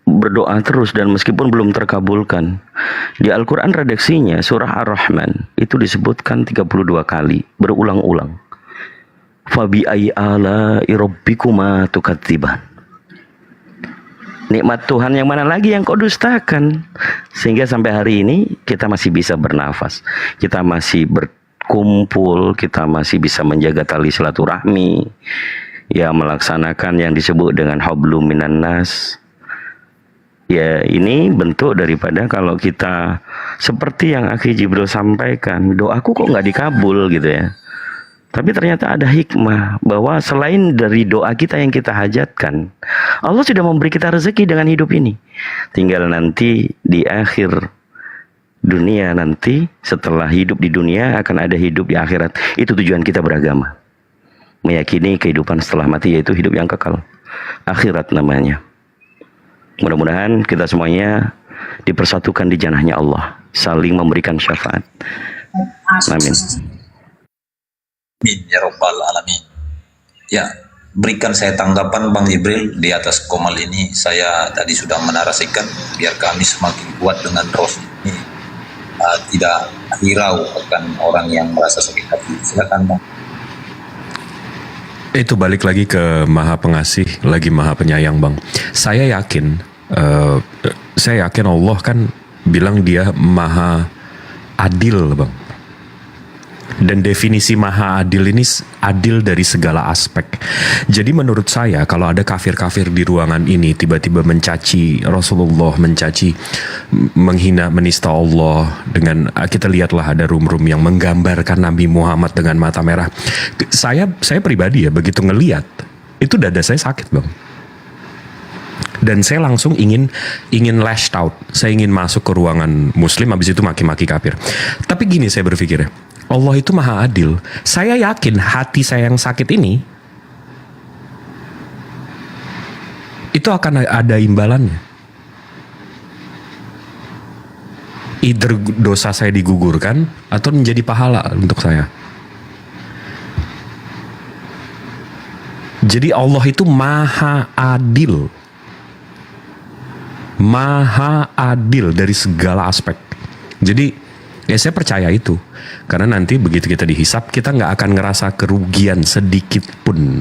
E: berdoa terus dan meskipun belum terkabulkan? Di Al-Quran redaksinya surah Ar-Rahman itu disebutkan 32 kali berulang-ulang. Fabi ayyi ala'i rabbikuma tukadziban. Nikmat Tuhan yang mana lagi yang kau dustakan? Sehingga sampai hari ini kita masih bisa bernafas, kita masih berkumpul, kita masih bisa menjaga tali silaturahmi, ya, melaksanakan yang disebut dengan hablum minan nas. Ya, ini bentuk daripada kalau kita seperti yang Akhi Jibril sampaikan, doaku kok nggak dikabul gitu ya. Tapi ternyata ada hikmah bahwa selain dari doa kita yang kita hajatkan, Allah sudah memberi kita rezeki dengan hidup ini. Tinggal nanti di akhir dunia nanti, setelah hidup di dunia akan ada hidup di akhirat. Itu tujuan kita beragama. meyakini kehidupan setelah mati, yaitu hidup yang kekal, akhirat namanya. Mudah-mudahan kita semuanya dipersatukan di janahnya Allah, saling memberikan syafaat. Amin.
L: Amin ya Rabbal Alamin. Ya, berikan saya tanggapan Bang Jibril di atas Komal ini. Saya tadi sudah menarasikan biar kami semakin kuat dengan Ros ini, tidak hirau akan orang yang merasa sakit hati. Silakan Bang.
I: Itu balik lagi ke Maha Pengasih, lagi Maha Penyayang, Bang. Saya yakin Allah kan bilang dia Maha Adil, Bang. Dan definisi Maha Adil ini adil dari segala aspek. Jadi menurut saya kalau ada kafir-kafir di ruangan ini tiba-tiba mencaci Rasulullah, menghina, menista Allah, dengan kita lihatlah ada room-room yang menggambarkan Nabi Muhammad dengan mata merah. Saya pribadi ya begitu ngelihat itu dada saya sakit, Bang. Dan saya langsung ingin lashed out. Saya ingin masuk ke ruangan muslim habis itu maki-maki kafir. Tapi gini saya berpikir, Allah itu Maha Adil. Saya yakin hati saya yang sakit ini itu akan ada imbalannya. Either dosa saya digugurkan atau menjadi pahala untuk saya. Jadi Allah itu Maha Adil. Maha Adil dari segala aspek. Jadi ya saya percaya itu. Karena nanti begitu kita dihisap, kita nggak akan ngerasa kerugian sedikit pun.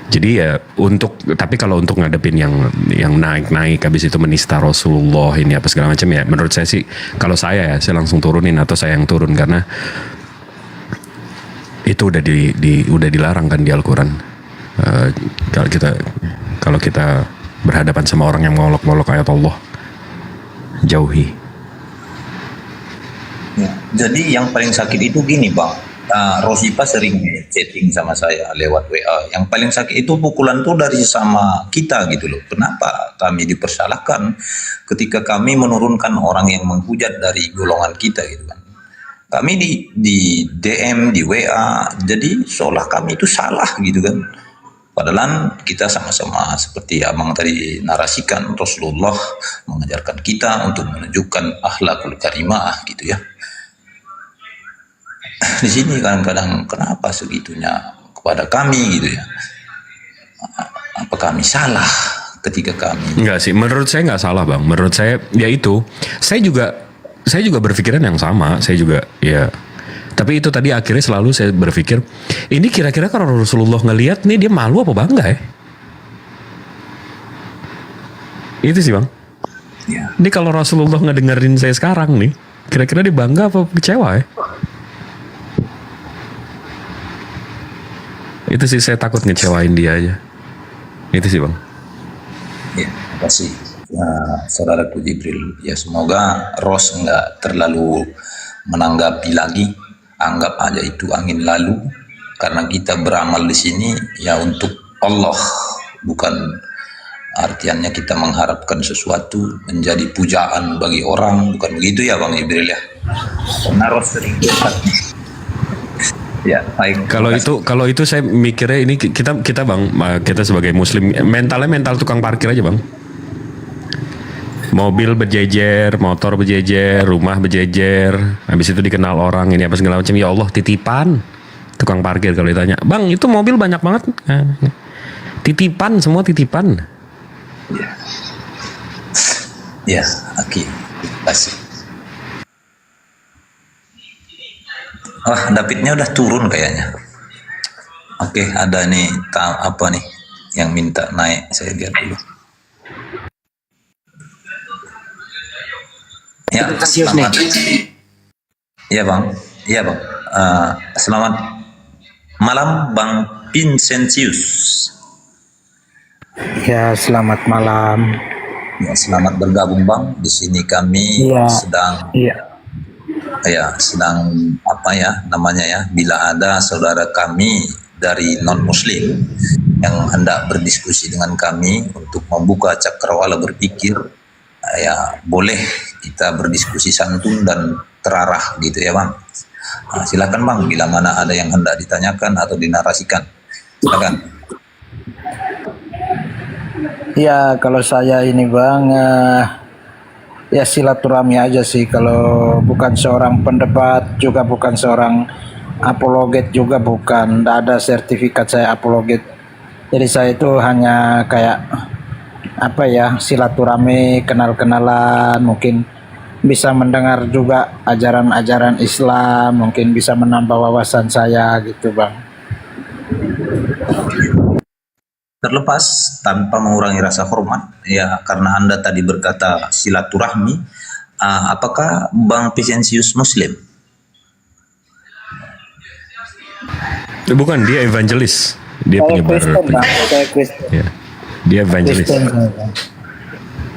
I: Jadi ya tapi kalau untuk ngadepin yang naik-naik habis itu menista Rasulullah ini apa segala macam, ya menurut saya sih, kalau saya langsung turunin atau saya yang turun, karena itu udah dilarang kan di Al-Quran. Kalau kita berhadapan sama orang yang ngolok-ngolok ayat Allah, jauhi.
L: Ya, jadi yang paling sakit itu gini Bang, Rosipa sering chatting sama saya lewat WA. Yang paling sakit itu pukulan tuh dari sama kita gitu loh. Kenapa kami dipersalahkan ketika kami menurunkan orang yang menghujat dari golongan kita gitu kan. Kami di DM, di WA, jadi seolah kami itu salah gitu kan. Padahal kita sama-sama seperti abang tadi narasikan, Rasulullah mengajarkan kita untuk menunjukkan akhlakul karimah gitu ya. Di sini kadang-kadang kenapa segitunya kepada kami gitu ya? Apa kami salah ketika kami?
I: Enggak sih, menurut saya nggak salah Bang. Menurut saya ya itu, saya juga berpikiran yang sama. Saya juga ya. Tapi itu tadi akhirnya selalu saya berpikir, ini kira-kira kalau Rasulullah ngelihat nih dia malu apa bangga ya? Itu sih Bang.
L: Ya.
I: Ini kalau Rasulullah ngedengerin saya sekarang nih, kira-kira dia bangga apa kecewa ya? Itu sih saya takut ngecewain dia aja. Itu sih Bang.
L: Ya, terima kasih saudaraku Jibril. Ya semoga Ros nggak terlalu menanggapi lagi. Anggap aja itu angin lalu. Karena kita beramal di sini ya untuk Allah, bukan artiannya kita mengharapkan sesuatu menjadi pujaan bagi orang, bukan begitu ya Bang Jibril ya. Karena Ros sering ya, baik.
I: Kalau itu saya mikirnya ini kita Bang, kita sebagai muslim mentalnya mental tukang parkir aja Bang. Mobil berjejer, motor berjejer, rumah berjejer, habis itu dikenal orang ini apa segala macam, ya Allah titipan. Tukang parkir kalau ditanya, "Bang, itu mobil banyak banget." Titipan, semua titipan.
L: Ya, oke. Terima kasih. Davidnya udah turun kayaknya. Oke, ada nih apa nih yang minta naik, saya lihat dulu. Ya, selamat. Iya Bang, iya Bang. Selamat malam Bang Vincentius.
M: Ya, selamat malam.
L: Ya, selamat bergabung Bang. Di sini kami sedang apa ya namanya ya, bila ada saudara kami dari non muslim yang hendak berdiskusi dengan kami untuk membuka cakrawala berpikir, ya boleh kita berdiskusi santun dan terarah gitu ya Bang. Nah, silakan Bang, bila mana ada yang hendak ditanyakan atau dinarasikan. Silakan.
M: Ya kalau saya ini Bang, ya silaturahmi aja sih. Kalau bukan seorang pendebat, juga bukan seorang apologet, juga bukan. Tidak ada sertifikat saya apologet. Jadi saya itu hanya kayak apa ya, silaturahmi, kenal-kenalan, mungkin bisa mendengar juga ajaran-ajaran Islam, mungkin bisa menambah wawasan saya gitu Bang.
L: Terlepas tanpa mengurangi rasa hormat, ya karena Anda tadi berkata silaturahmi, apakah Bang Vincentius Muslim?
I: Bukan, dia evangelis. Dia
M: Saya
I: penyebar.
M: Kristen Bang, saya Kristen.
I: Ya. Dia evangelis.
M: Kristen, Bang.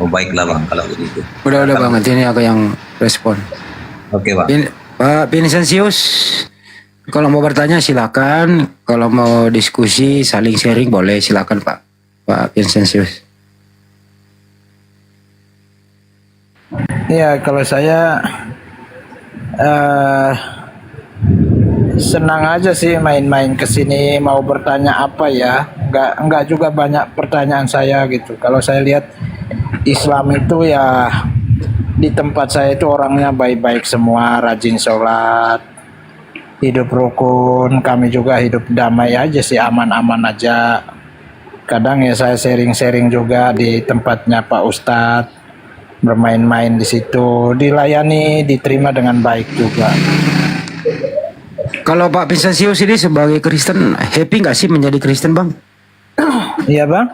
L: Oh baiklah Bang kalau begitu.
J: Udah Bang, nanti ini aku yang respon.
L: Oke Bang.
J: Pak Vincentius, kalau mau bertanya silakan, kalau mau diskusi saling sharing boleh, silakan Pak Vincentius.
M: Ya kalau saya senang aja sih main-main ke sini, mau bertanya apa ya, nggak juga banyak pertanyaan saya gitu. Kalau saya lihat Islam itu ya di tempat saya itu orangnya baik-baik semua, rajin sholat, hidup rukun, kami juga hidup damai aja sih, aman-aman aja. Kadang ya saya sharing-sharing juga di tempatnya Pak Ustadz, bermain-main di situ, dilayani, diterima dengan baik juga.
J: Kalau Pak Vincentius ini sebagai Kristen, happy nggak sih menjadi Kristen Bang?
M: Iya Bang.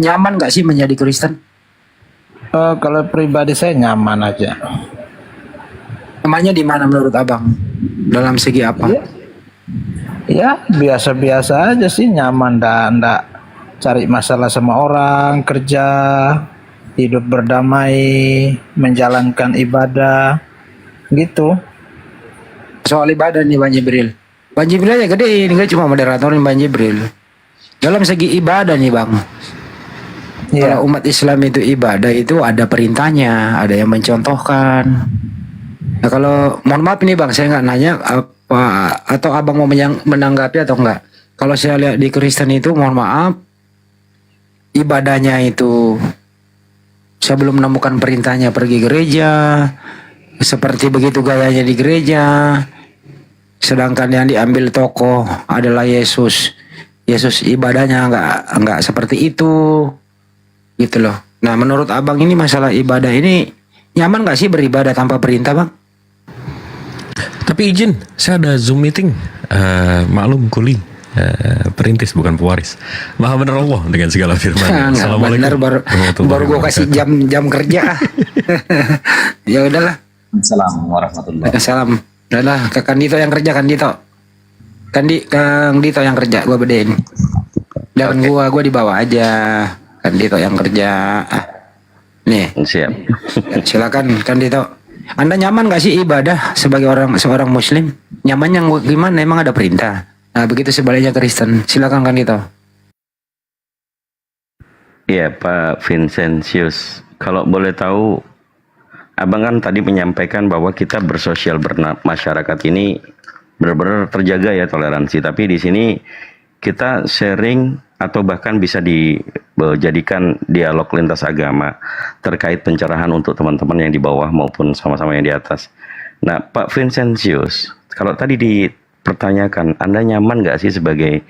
J: Nyaman nggak sih menjadi Kristen?
M: Kalau pribadi saya nyaman aja.
J: Namanya di mana menurut Abang? Dalam segi apa?
M: Ya biasa-biasa aja sih, nyaman, ndak cari masalah sama orang, kerja, hidup berdamai, menjalankan ibadah, gitu.
J: Soal ibadah nih Bang Jibril. Bang Jibril aja gede, ini nggak cuma moderator nih Bang Jibril. Dalam segi ibadah nih Bang. Kalau umat Islam itu ibadah itu ada perintahnya, ada yang mencontohkan. Nah kalau mohon maaf nih Bang, saya nggak nanya apa atau Abang mau menanggapi atau enggak. Kalau saya lihat di Kristen itu mohon maaf, ibadahnya itu saya belum menemukan perintahnya pergi gereja, seperti begitu gayanya di gereja. Sedangkan yang diambil tokoh adalah Yesus. Yesus ibadahnya nggak seperti itu, gitu loh. Nah menurut Abang ini masalah ibadah ini nyaman nggak sih beribadah tanpa perintah Bang?
I: Tapi izin, saya ada Zoom meeting. Maklum kuli. Perintis bukan pewaris. Maha benar Allah dengan segala firman.
J: Assalamualaikum. Baru gue kasih jam kerja. Ya udahlah.
L: Assalamualaikum warahmatullahi wabarakatuh.
J: Salam. Udahlah ke Kandito yang kerja, Kandito. Kang Dito yang kerja, gue bedain. Dan gue dibawa aja. Kandito yang kerja. Nih.
E: Siap.
J: Silakan Kandito. Anda nyaman gak sih ibadah sebagai seorang Muslim? Nyaman yang gimana? Emang ada perintah. Nah begitu sebaliknya Kristen. Silakan Kandito.
E: Iya Pak Vincentius, kalau boleh tahu, Abang kan tadi menyampaikan bahwa kita bersosial bermasyarakat ini benar-benar terjaga ya toleransi. Tapi di sini kita sharing atau bahkan bisa dijadikan dialog lintas agama terkait pencerahan untuk teman-teman yang di bawah maupun sama-sama yang di atas. Nah Pak Vincentius, kalau tadi dipertanyakan, Anda nyaman nggak sih sebagai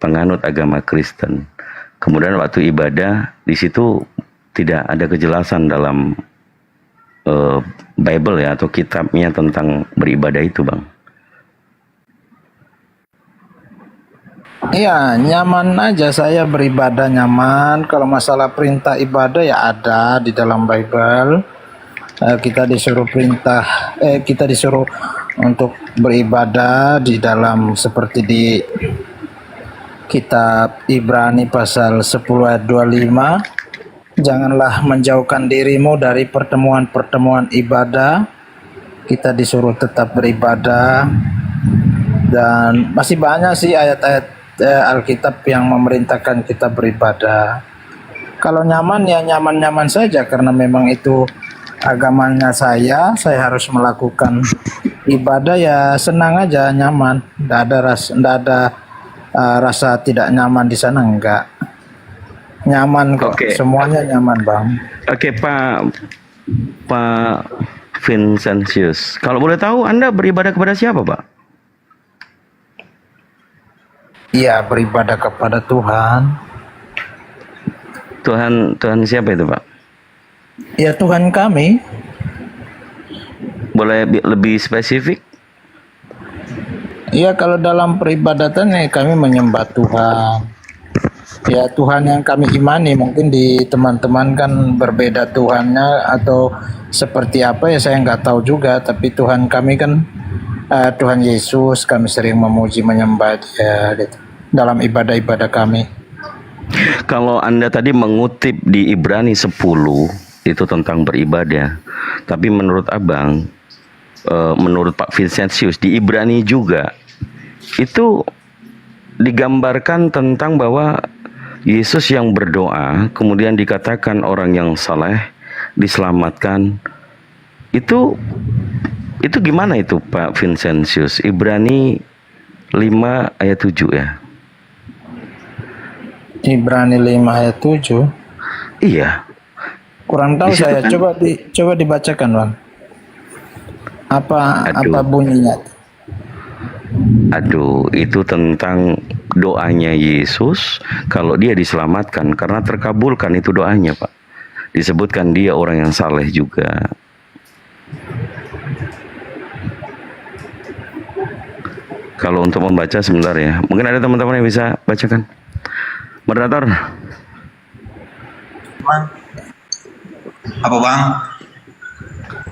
E: penganut agama Kristen? Kemudian waktu ibadah di situ tidak ada kejelasan dalam Bible ya atau kitabnya tentang beribadah itu Bang.
M: Iya, nyaman aja saya beribadah, nyaman. Kalau masalah perintah ibadah ya ada di dalam Bible. Kita disuruh kita disuruh untuk beribadah di dalam seperti di kitab Ibrani pasal 10 ayat 25. Janganlah menjauhkan dirimu dari pertemuan-pertemuan ibadah. Kita disuruh tetap beribadah. Dan masih banyak sih ayat-ayat Alkitab yang memerintahkan kita beribadah. Kalau nyaman ya nyaman-nyaman saja karena memang itu agamanya saya harus melakukan ibadah ya senang aja, nyaman. Nggak ada rasa tidak nyaman di sana, enggak. Nyaman kok,
E: Oke.
M: semuanya nyaman Bang.
E: Oke, Pak Vincentius. Kalau boleh tahu Anda beribadah kepada siapa, Pak?
M: Iya, beribadah kepada Tuhan.
E: Tuhan siapa itu, Pak?
M: Ya Tuhan kami.
E: Boleh lebih spesifik?
M: Iya, kalau dalam peribadatan ya kami menyembah Tuhan. Ya Tuhan yang kami imani, mungkin di teman-teman kan berbeda Tuhannya atau seperti apa ya saya nggak tahu juga. Tapi Tuhan kami kan Tuhan Yesus, kami sering memuji menyembah Dia gitu, dalam ibadah-ibadah kami.
E: Kalau Anda tadi mengutip di Ibrani 10 itu tentang beribadah, tapi menurut Abang, menurut Pak Vincentius di Ibrani juga itu digambarkan tentang bahwa Yesus yang berdoa, kemudian dikatakan orang yang saleh diselamatkan. Itu gimana itu Pak Vincentius? Ibrani 5 ayat 7 ya.
M: Ibrani 5 ayat 7.
E: Iya.
M: Kurang tahu
E: Di situ
M: saya.
E: kan?
M: Coba dibacakan, Bang. Apa
E: Aduh.
M: bunyinya?
E: Aduh, itu tentang doanya Yesus kalau dia diselamatkan karena terkabulkan itu doanya, Pak. Disebutkan dia orang yang saleh juga. Kalau untuk membaca sebentar ya. Mungkin ada teman-teman yang bisa bacakan. Moderator.
L: Apa Bang?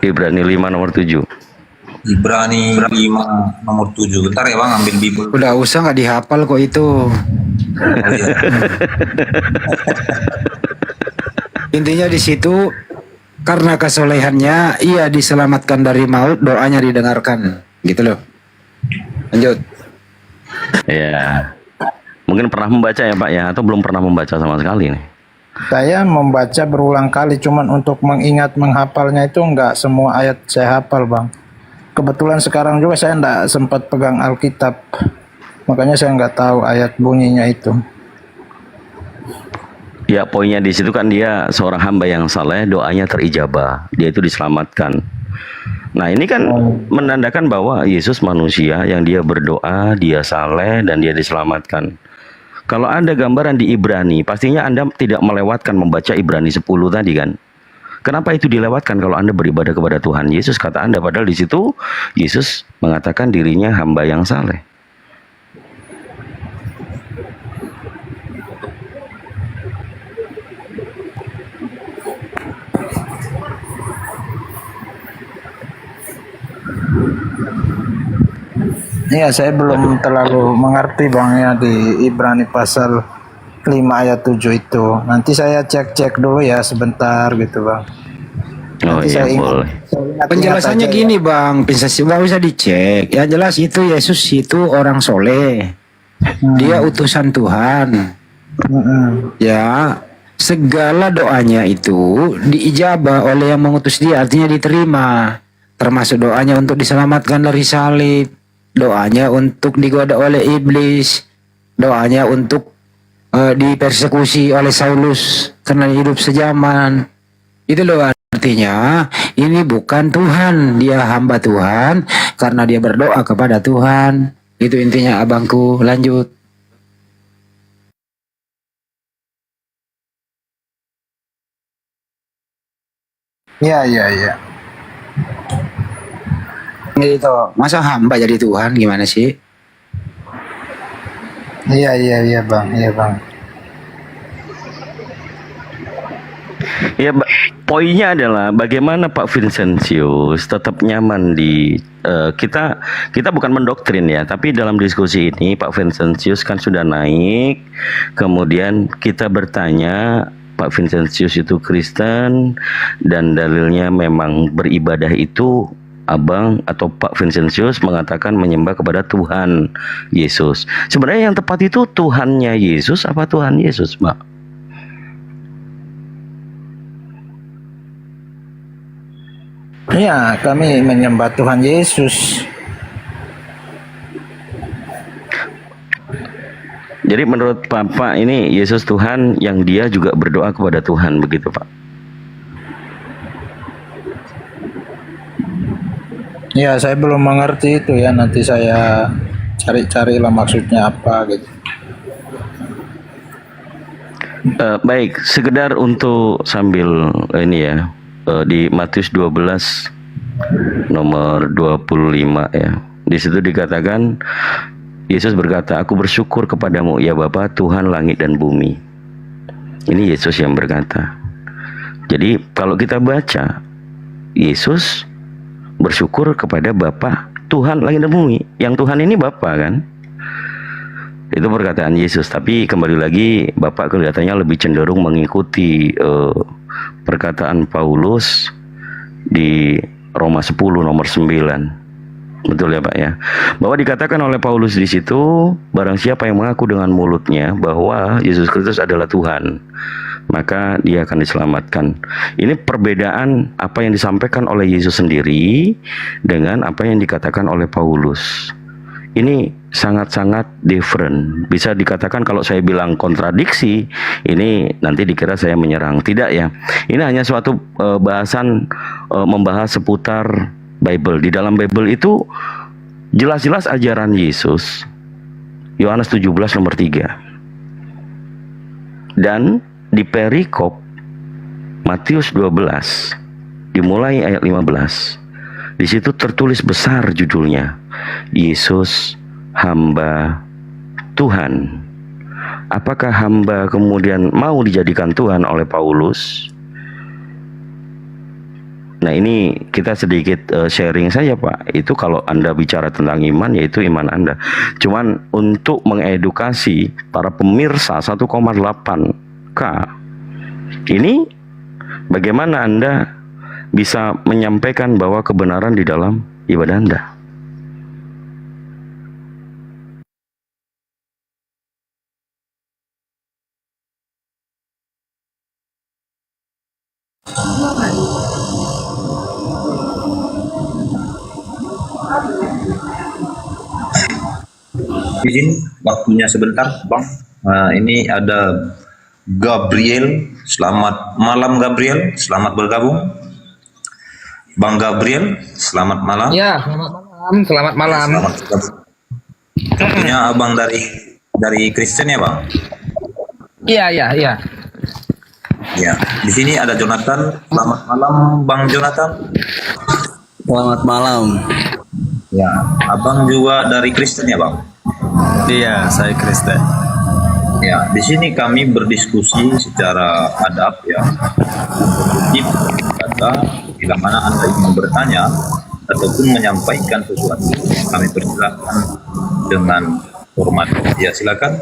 E: Ibrani 5 nomor 7.
L: Ibrani 5 nomor 7. Bentar ya Bang, ambil Bible.
J: Udah usah nggak dihafal kok itu. Intinya di situ karena kesolehannya ia diselamatkan dari maut, doanya didengarkan. Gitu loh. Lanjut.
E: Ya. Mungkin pernah membaca ya Pak ya, atau belum pernah membaca sama sekali nih?
M: Saya membaca berulang kali, cuman untuk mengingat menghafalnya itu enggak semua ayat saya hafal, Bang. Kebetulan sekarang juga saya enggak sempat pegang Alkitab, makanya saya enggak tahu ayat bunyinya itu.
E: Ya poinnya di situ kan dia seorang hamba yang saleh, doanya terijabah, dia itu diselamatkan. Nah ini kan menandakan bahwa Yesus manusia yang dia berdoa, dia saleh dan dia diselamatkan. Kalau ada gambaran di Ibrani, pastinya Anda tidak melewatkan membaca Ibrani 10 tadi kan. Kenapa itu dilewatkan kalau Anda beribadah kepada Tuhan Yesus, kata Anda, padahal di situ Yesus mengatakan dirinya hamba yang saleh.
M: Iya, saya belum terlalu mengerti Bang ya di Ibrani pasal 5 ayat 7 itu. Nanti saya cek-cek dulu ya sebentar gitu Bang.
E: Oh
M: Nanti
E: iya
M: saya
E: boleh.
J: Penjelasannya
M: aja
J: gini Bang, Vincentius nggak usah dicek. Ya jelas itu Yesus itu orang soleh. Dia utusan Tuhan. Ya, segala doanya itu diijabah oleh yang mengutus dia, artinya diterima. Termasuk doanya untuk diselamatkan dari salib, doanya untuk digoda oleh iblis, doanya untuk dipersekusi oleh Saulus karena hidup sejaman. Itu loh artinya ini bukan Tuhan, dia hamba Tuhan karena dia berdoa kepada Tuhan. Itu intinya abangku, lanjut.
M: Iya.
J: Gitu. Masa hamba jadi Tuhan gimana sih?
M: Iya Bang.
E: Ya, poinnya adalah bagaimana Pak Vincentius tetap nyaman di kita bukan mendoktrin ya, tapi dalam diskusi ini Pak Vincentius kan sudah naik, kemudian kita bertanya Pak Vincentius itu Kristen dan dalilnya memang beribadah itu Abang atau Pak Vincentius mengatakan menyembah kepada Tuhan Yesus. Sebenarnya yang tepat itu Tuhannya Yesus apa Tuhan Yesus, Pak?
M: Iya, kami menyembah Tuhan Yesus.
E: Jadi menurut Bapak ini Yesus Tuhan yang dia juga berdoa kepada Tuhan, begitu Pak?
M: Ya, saya belum mengerti itu ya. Nanti saya cari-carilah maksudnya apa gitu.
E: Baik, sekedar untuk sambil ini ya, di Matius 12 nomor 25 ya. Di situ dikatakan Yesus berkata, "Aku bersyukur kepadamu ya Bapa, Tuhan langit dan bumi." Ini Yesus yang berkata. Jadi kalau kita baca, Yesus bersyukur kepada Bapa, Tuhan langit dan bumi. Yang Tuhan ini Bapa kan? Itu perkataan Yesus. Tapi kembali lagi, Bapak kelihatannya lebih cenderung mengikuti perkataan Paulus di Roma 10 nomor 9. Betul ya Pak ya, bahwa dikatakan oleh Paulus di situ, barang siapa yang mengaku dengan mulutnya bahwa Yesus Kristus adalah Tuhan, maka dia akan diselamatkan. Ini perbedaan apa yang disampaikan oleh Yesus sendiri dengan apa yang dikatakan oleh Paulus. Ini sangat-sangat different. Bisa dikatakan kalau saya bilang kontradiksi, ini nanti dikira saya menyerang. Tidak ya, ini hanya suatu bahasan membahas seputar Bible. Di dalam Bible itu jelas-jelas ajaran Yesus. Yohanes 17 nomor 3. Dan di perikop Matius 12 dimulai ayat 15. Di situ tertulis besar judulnya, Yesus hamba Tuhan. Apakah hamba kemudian mau dijadikan Tuhan oleh Paulus? Nah ini kita sedikit sharing saja Pak. Itu kalau Anda bicara tentang iman, yaitu iman Anda. Cuman untuk mengedukasi para pemirsa 1,8K ini, bagaimana Anda bisa menyampaikan bahwa kebenaran di dalam ibadah Anda?
L: Izin waktunya sebentar, Bang. Ini ada Gabriel. Selamat malam Gabriel, selamat bergabung. Bang Gabriel, selamat malam.
N: Ya, selamat malam. Selamat malam.
L: Selamat bergabung. Tentunya Abang dari Kristen ya, Bang?
N: Iya.
L: Ya, di sini ada Jonathan. Selamat malam, Bang Jonathan.
O: Selamat malam.
L: Ya, Abang juga dari Kristen ya, Bang?
O: Iya, saya Kristen.
L: Ya, di sini kami berdiskusi secara adab ya. Wajib kata bila mana Anda ingin bertanya ataupun menyampaikan sesuatu, kami persilakan dengan hormat. Ya, silakan.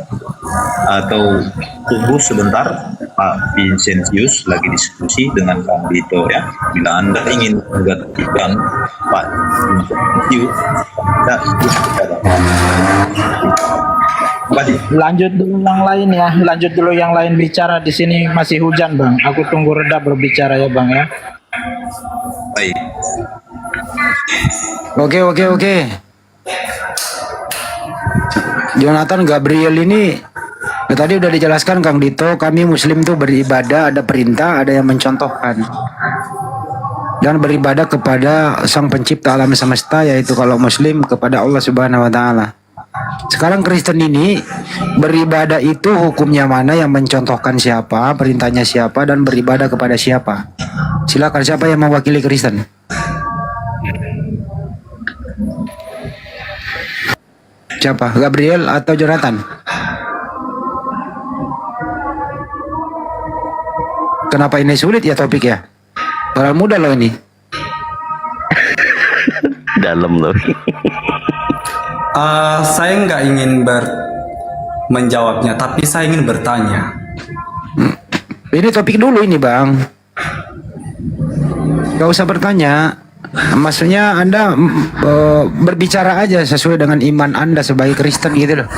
L: Atau tunggu sebentar, Pak Vincentius lagi diskusi dengan Kang Dito ya. Bila Anda ingin menggantikan Pak Vincentius, kita
M: Lanjut dulu yang lain ya. Lanjut dulu yang lain bicara. Di sini masih hujan Bang. Aku tunggu reda berbicara ya Bang ya.
L: Baik.
J: Oke. Jonathan Gabriel ini tadi udah dijelaskan Kang Dito, kami Muslim tuh beribadah, ada perintah, ada yang mencontohkan. Dan beribadah kepada Sang Pencipta alam semesta, yaitu kalau Muslim kepada Allah Subhanahu wa taala. Sekarang Kristen ini beribadah itu hukumnya mana, yang mencontohkan siapa, perintahnya siapa, dan beribadah kepada siapa. Silakan, siapa yang mewakili Kristen? Siapa? Gabriel atau Jonathan? Kenapa ini sulit ya topik ya? Orang muda loh ini.
E: Dalam loh.
O: Saya nggak ingin menjawabnya, tapi saya ingin bertanya.
J: Ini topik dulu ini Bang. Gak usah bertanya. Maksudnya Anda berbicara aja sesuai dengan iman Anda sebagai Kristen gitu loh.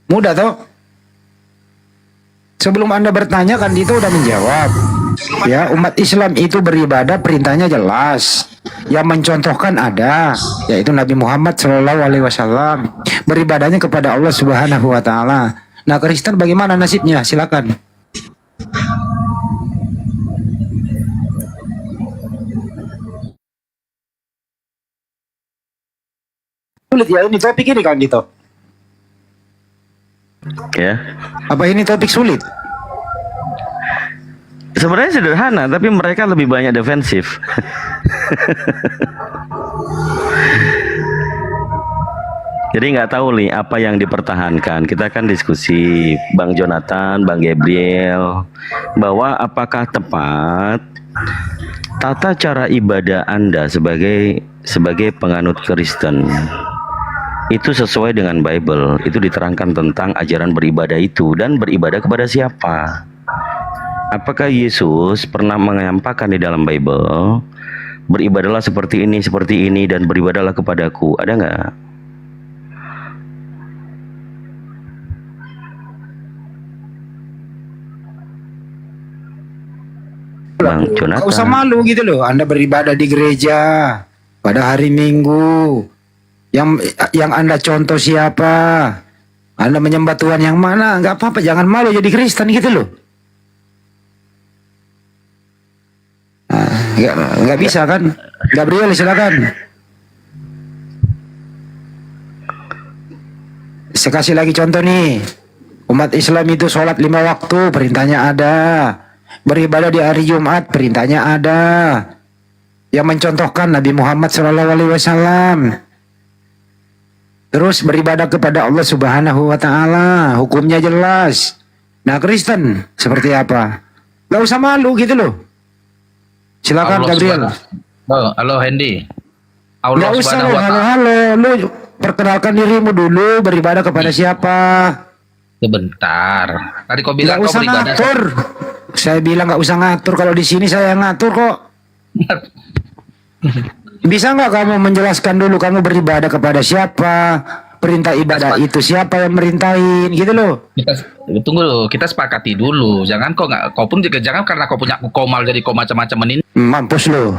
J: Mudah toh? Sebelum Anda bertanya kan itu udah menjawab. Ya, umat Islam itu beribadah perintahnya jelas. Yang mencontohkan ada, yaitu Nabi Muhammad SAW. Beribadahnya kepada Allah Subhanahu wa taala. Nah, Kristen bagaimana nasibnya? Silakan. Sulit ya ini topik ini kan gitu.
E: Ya.
J: Apa ini topik sulit?
E: Sebenarnya sederhana, tapi mereka lebih banyak defensif. Jadi nggak tahu nih apa yang dipertahankan. Kita kan diskusi Bang Jonathan, Bang Gabriel, bahwa apakah tepat tata cara ibadah Anda sebagai penganut Kristen itu sesuai dengan Bible. Itu diterangkan tentang ajaran beribadah itu, dan beribadah kepada siapa. Apakah Yesus pernah menyampaikan di dalam Bible, beribadahlah seperti ini, dan beribadahlah kepadaku? Ada nggak? Bang Jonathan.
J: Gak usah malu gitu loh. Anda beribadah di gereja pada hari Minggu. Yang Anda contoh siapa? Anda menyembah Tuhan yang mana? Nggak apa-apa. Jangan malu jadi Kristen gitu loh. Nggak bisa kan? Gabriel silakan. Saya kasih lagi contoh nih. Umat Islam itu sholat 5 waktu, perintahnya ada. Beribadah di hari Jumat, perintahnya ada. Yang mencontohkan Nabi Muhammad SAW. Terus beribadah kepada Allah Subhanahu wa taala, hukumnya jelas. Nah, Kristen seperti apa? Gak usah malu gitu loh. Silakan Gabriel.
N: Halo Hendy.
J: Gak usah lo, halo. Lu perkenalkan dirimu dulu, beribadah kepada siapa?
N: Sebentar. Tadi kau bilang
J: gak
N: kau
J: usah
N: beribadah.
J: ngatur. Saya bilang gak usah ngatur. Kalau di sini saya yang ngatur kok. Bisa nggak kamu menjelaskan dulu kamu beribadah kepada siapa? Perintah ibadah itu siapa yang merintahin gitu loh?
N: Tunggu dulu, kita sepakati dulu. Jangan kau pun juga jangan karena kau punya komal jadi kau macam-macam ini.
J: Mampus lo.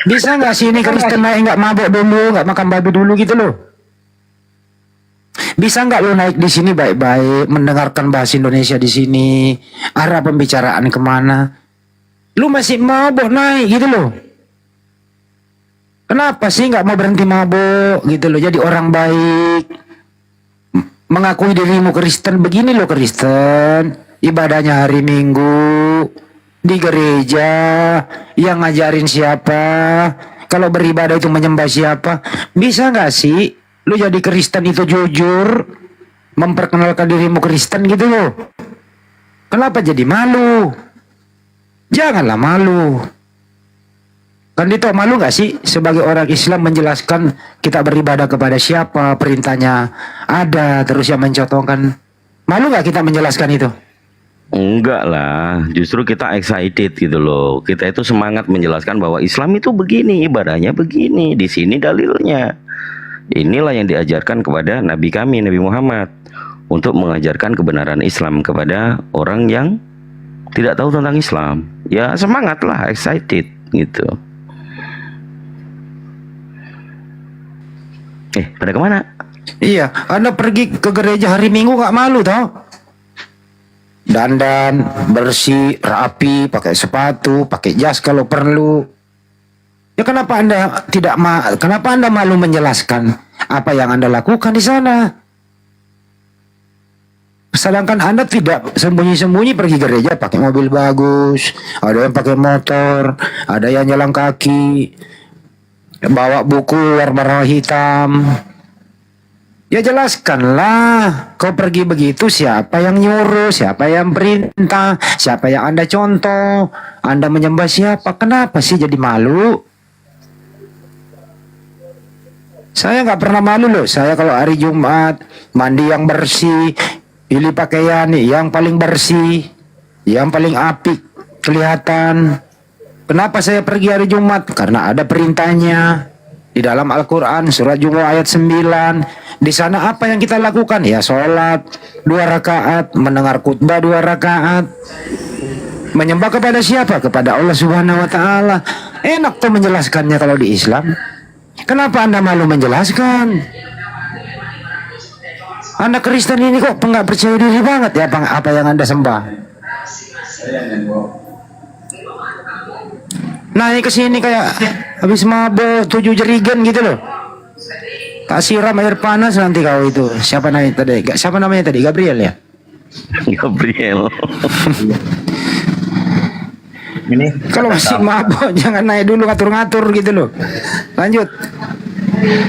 J: Bisa nggak sini Kristen naik nggak mabok dulu, nggak makan babi dulu gitu loh? Bisa nggak lo naik di sini baik-baik, mendengarkan bahasa Indonesia di sini, arah pembicaraan kemana? Lu masih mabok naik gitu loh? Kenapa sih nggak mau berhenti mabuk gitu loh? Jadi orang baik, mengakui dirimu Kristen. Begini loh Kristen, ibadahnya hari Minggu di gereja, yang ngajarin siapa? Kalau beribadah itu menyembah siapa? Bisa nggak sih lu jadi Kristen itu jujur, memperkenalkan dirimu Kristen gitu loh? Kenapa jadi malu? Janganlah malu. Kan itu malu gak sih sebagai orang Islam menjelaskan kita beribadah kepada siapa, perintahnya ada, terus yang mencontohkan. Malu gak kita menjelaskan itu?
E: Enggak lah, justru kita excited gitu loh. Kita itu semangat menjelaskan bahwa Islam itu begini, ibadahnya begini, di sini dalilnya. Inilah yang diajarkan kepada Nabi kami, Nabi Muhammad, untuk mengajarkan kebenaran Islam kepada orang yang tidak tahu tentang Islam. Ya semangat lah, excited gitu. Pada kemana?
J: Iya, Anda pergi ke gereja hari Minggu gak malu tau? Dandan, bersih, rapi, pakai sepatu, pakai jas kalau perlu. Ya kenapa Anda kenapa Anda malu menjelaskan apa yang Anda lakukan di sana? Sedangkan Anda tidak sembunyi-sembunyi pergi gereja pakai mobil bagus, ada yang pakai motor, ada yang jalan kaki, bawa buku warna hitam. Ya jelaskanlah, kau pergi begitu siapa yang nyuruh, siapa yang perintah, siapa yang Anda contoh, Anda menyembah siapa, kenapa sih jadi malu? Saya nggak pernah malu loh, saya kalau hari Jumat mandi yang bersih, pilih pakaian yang paling bersih, yang paling apik kelihatan. Kenapa saya pergi hari Jumat? Karena ada perintahnya di dalam Al-Quran surat Jumu'ah ayat 9. Di sana apa yang kita lakukan? Ya sholat 2 rakaat, mendengar khutbah 2 rakaat. Menyembah kepada siapa? Kepada Allah Subhanahu wa taala. Enak tuh menjelaskannya kalau di Islam. Kenapa Anda malu menjelaskan? Anda Kristen ini kok nggak percaya diri banget ya apa yang Anda sembah? Naik ke sini kayak habis mabuk 7 jerigen gitu loh. Tak siram air panas nanti kau itu. Siapa namanya tadi? Siapa namanya tadi? Gabriel ya?
E: Gabriel.
L: Ini
J: Kalau masih mabuk jangan naik dulu ngatur-ngatur gitu loh. Lanjut.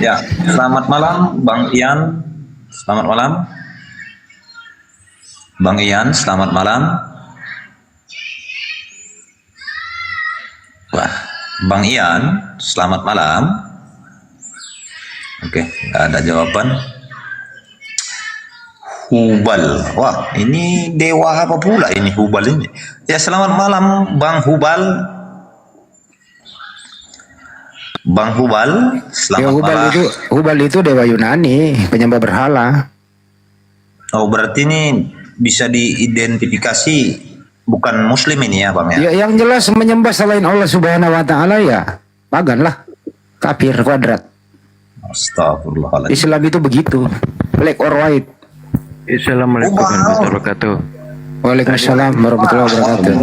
L: ya, selamat malam Bang Ian. Selamat malam. Bang Ian, selamat malam. Wah, Bang Ian, selamat malam. Oke, nggak ada jawaban. Hubal. Wah, ini dewa apa pula ini Hubal ini? Ya, selamat malam Bang Hubal. Bang Hubal, selamat malam.
J: Hubal itu dewa Yunani, penyembah berhala.
L: Oh, berarti ini bisa diidentifikasi bukan muslim ini ya, Bang ya?
J: Ya, yang jelas menyembah selain Allah Subhanahu wa taala ya pagan lah. Kafir kuadrat.
L: Astagfirullahaladzim.
J: Islam itu begitu. Black or white.
E: Assalamualaikum warahmatullahi wabarakatuh.
J: Waalaikumsalam warahmatullahi wabarakatuh.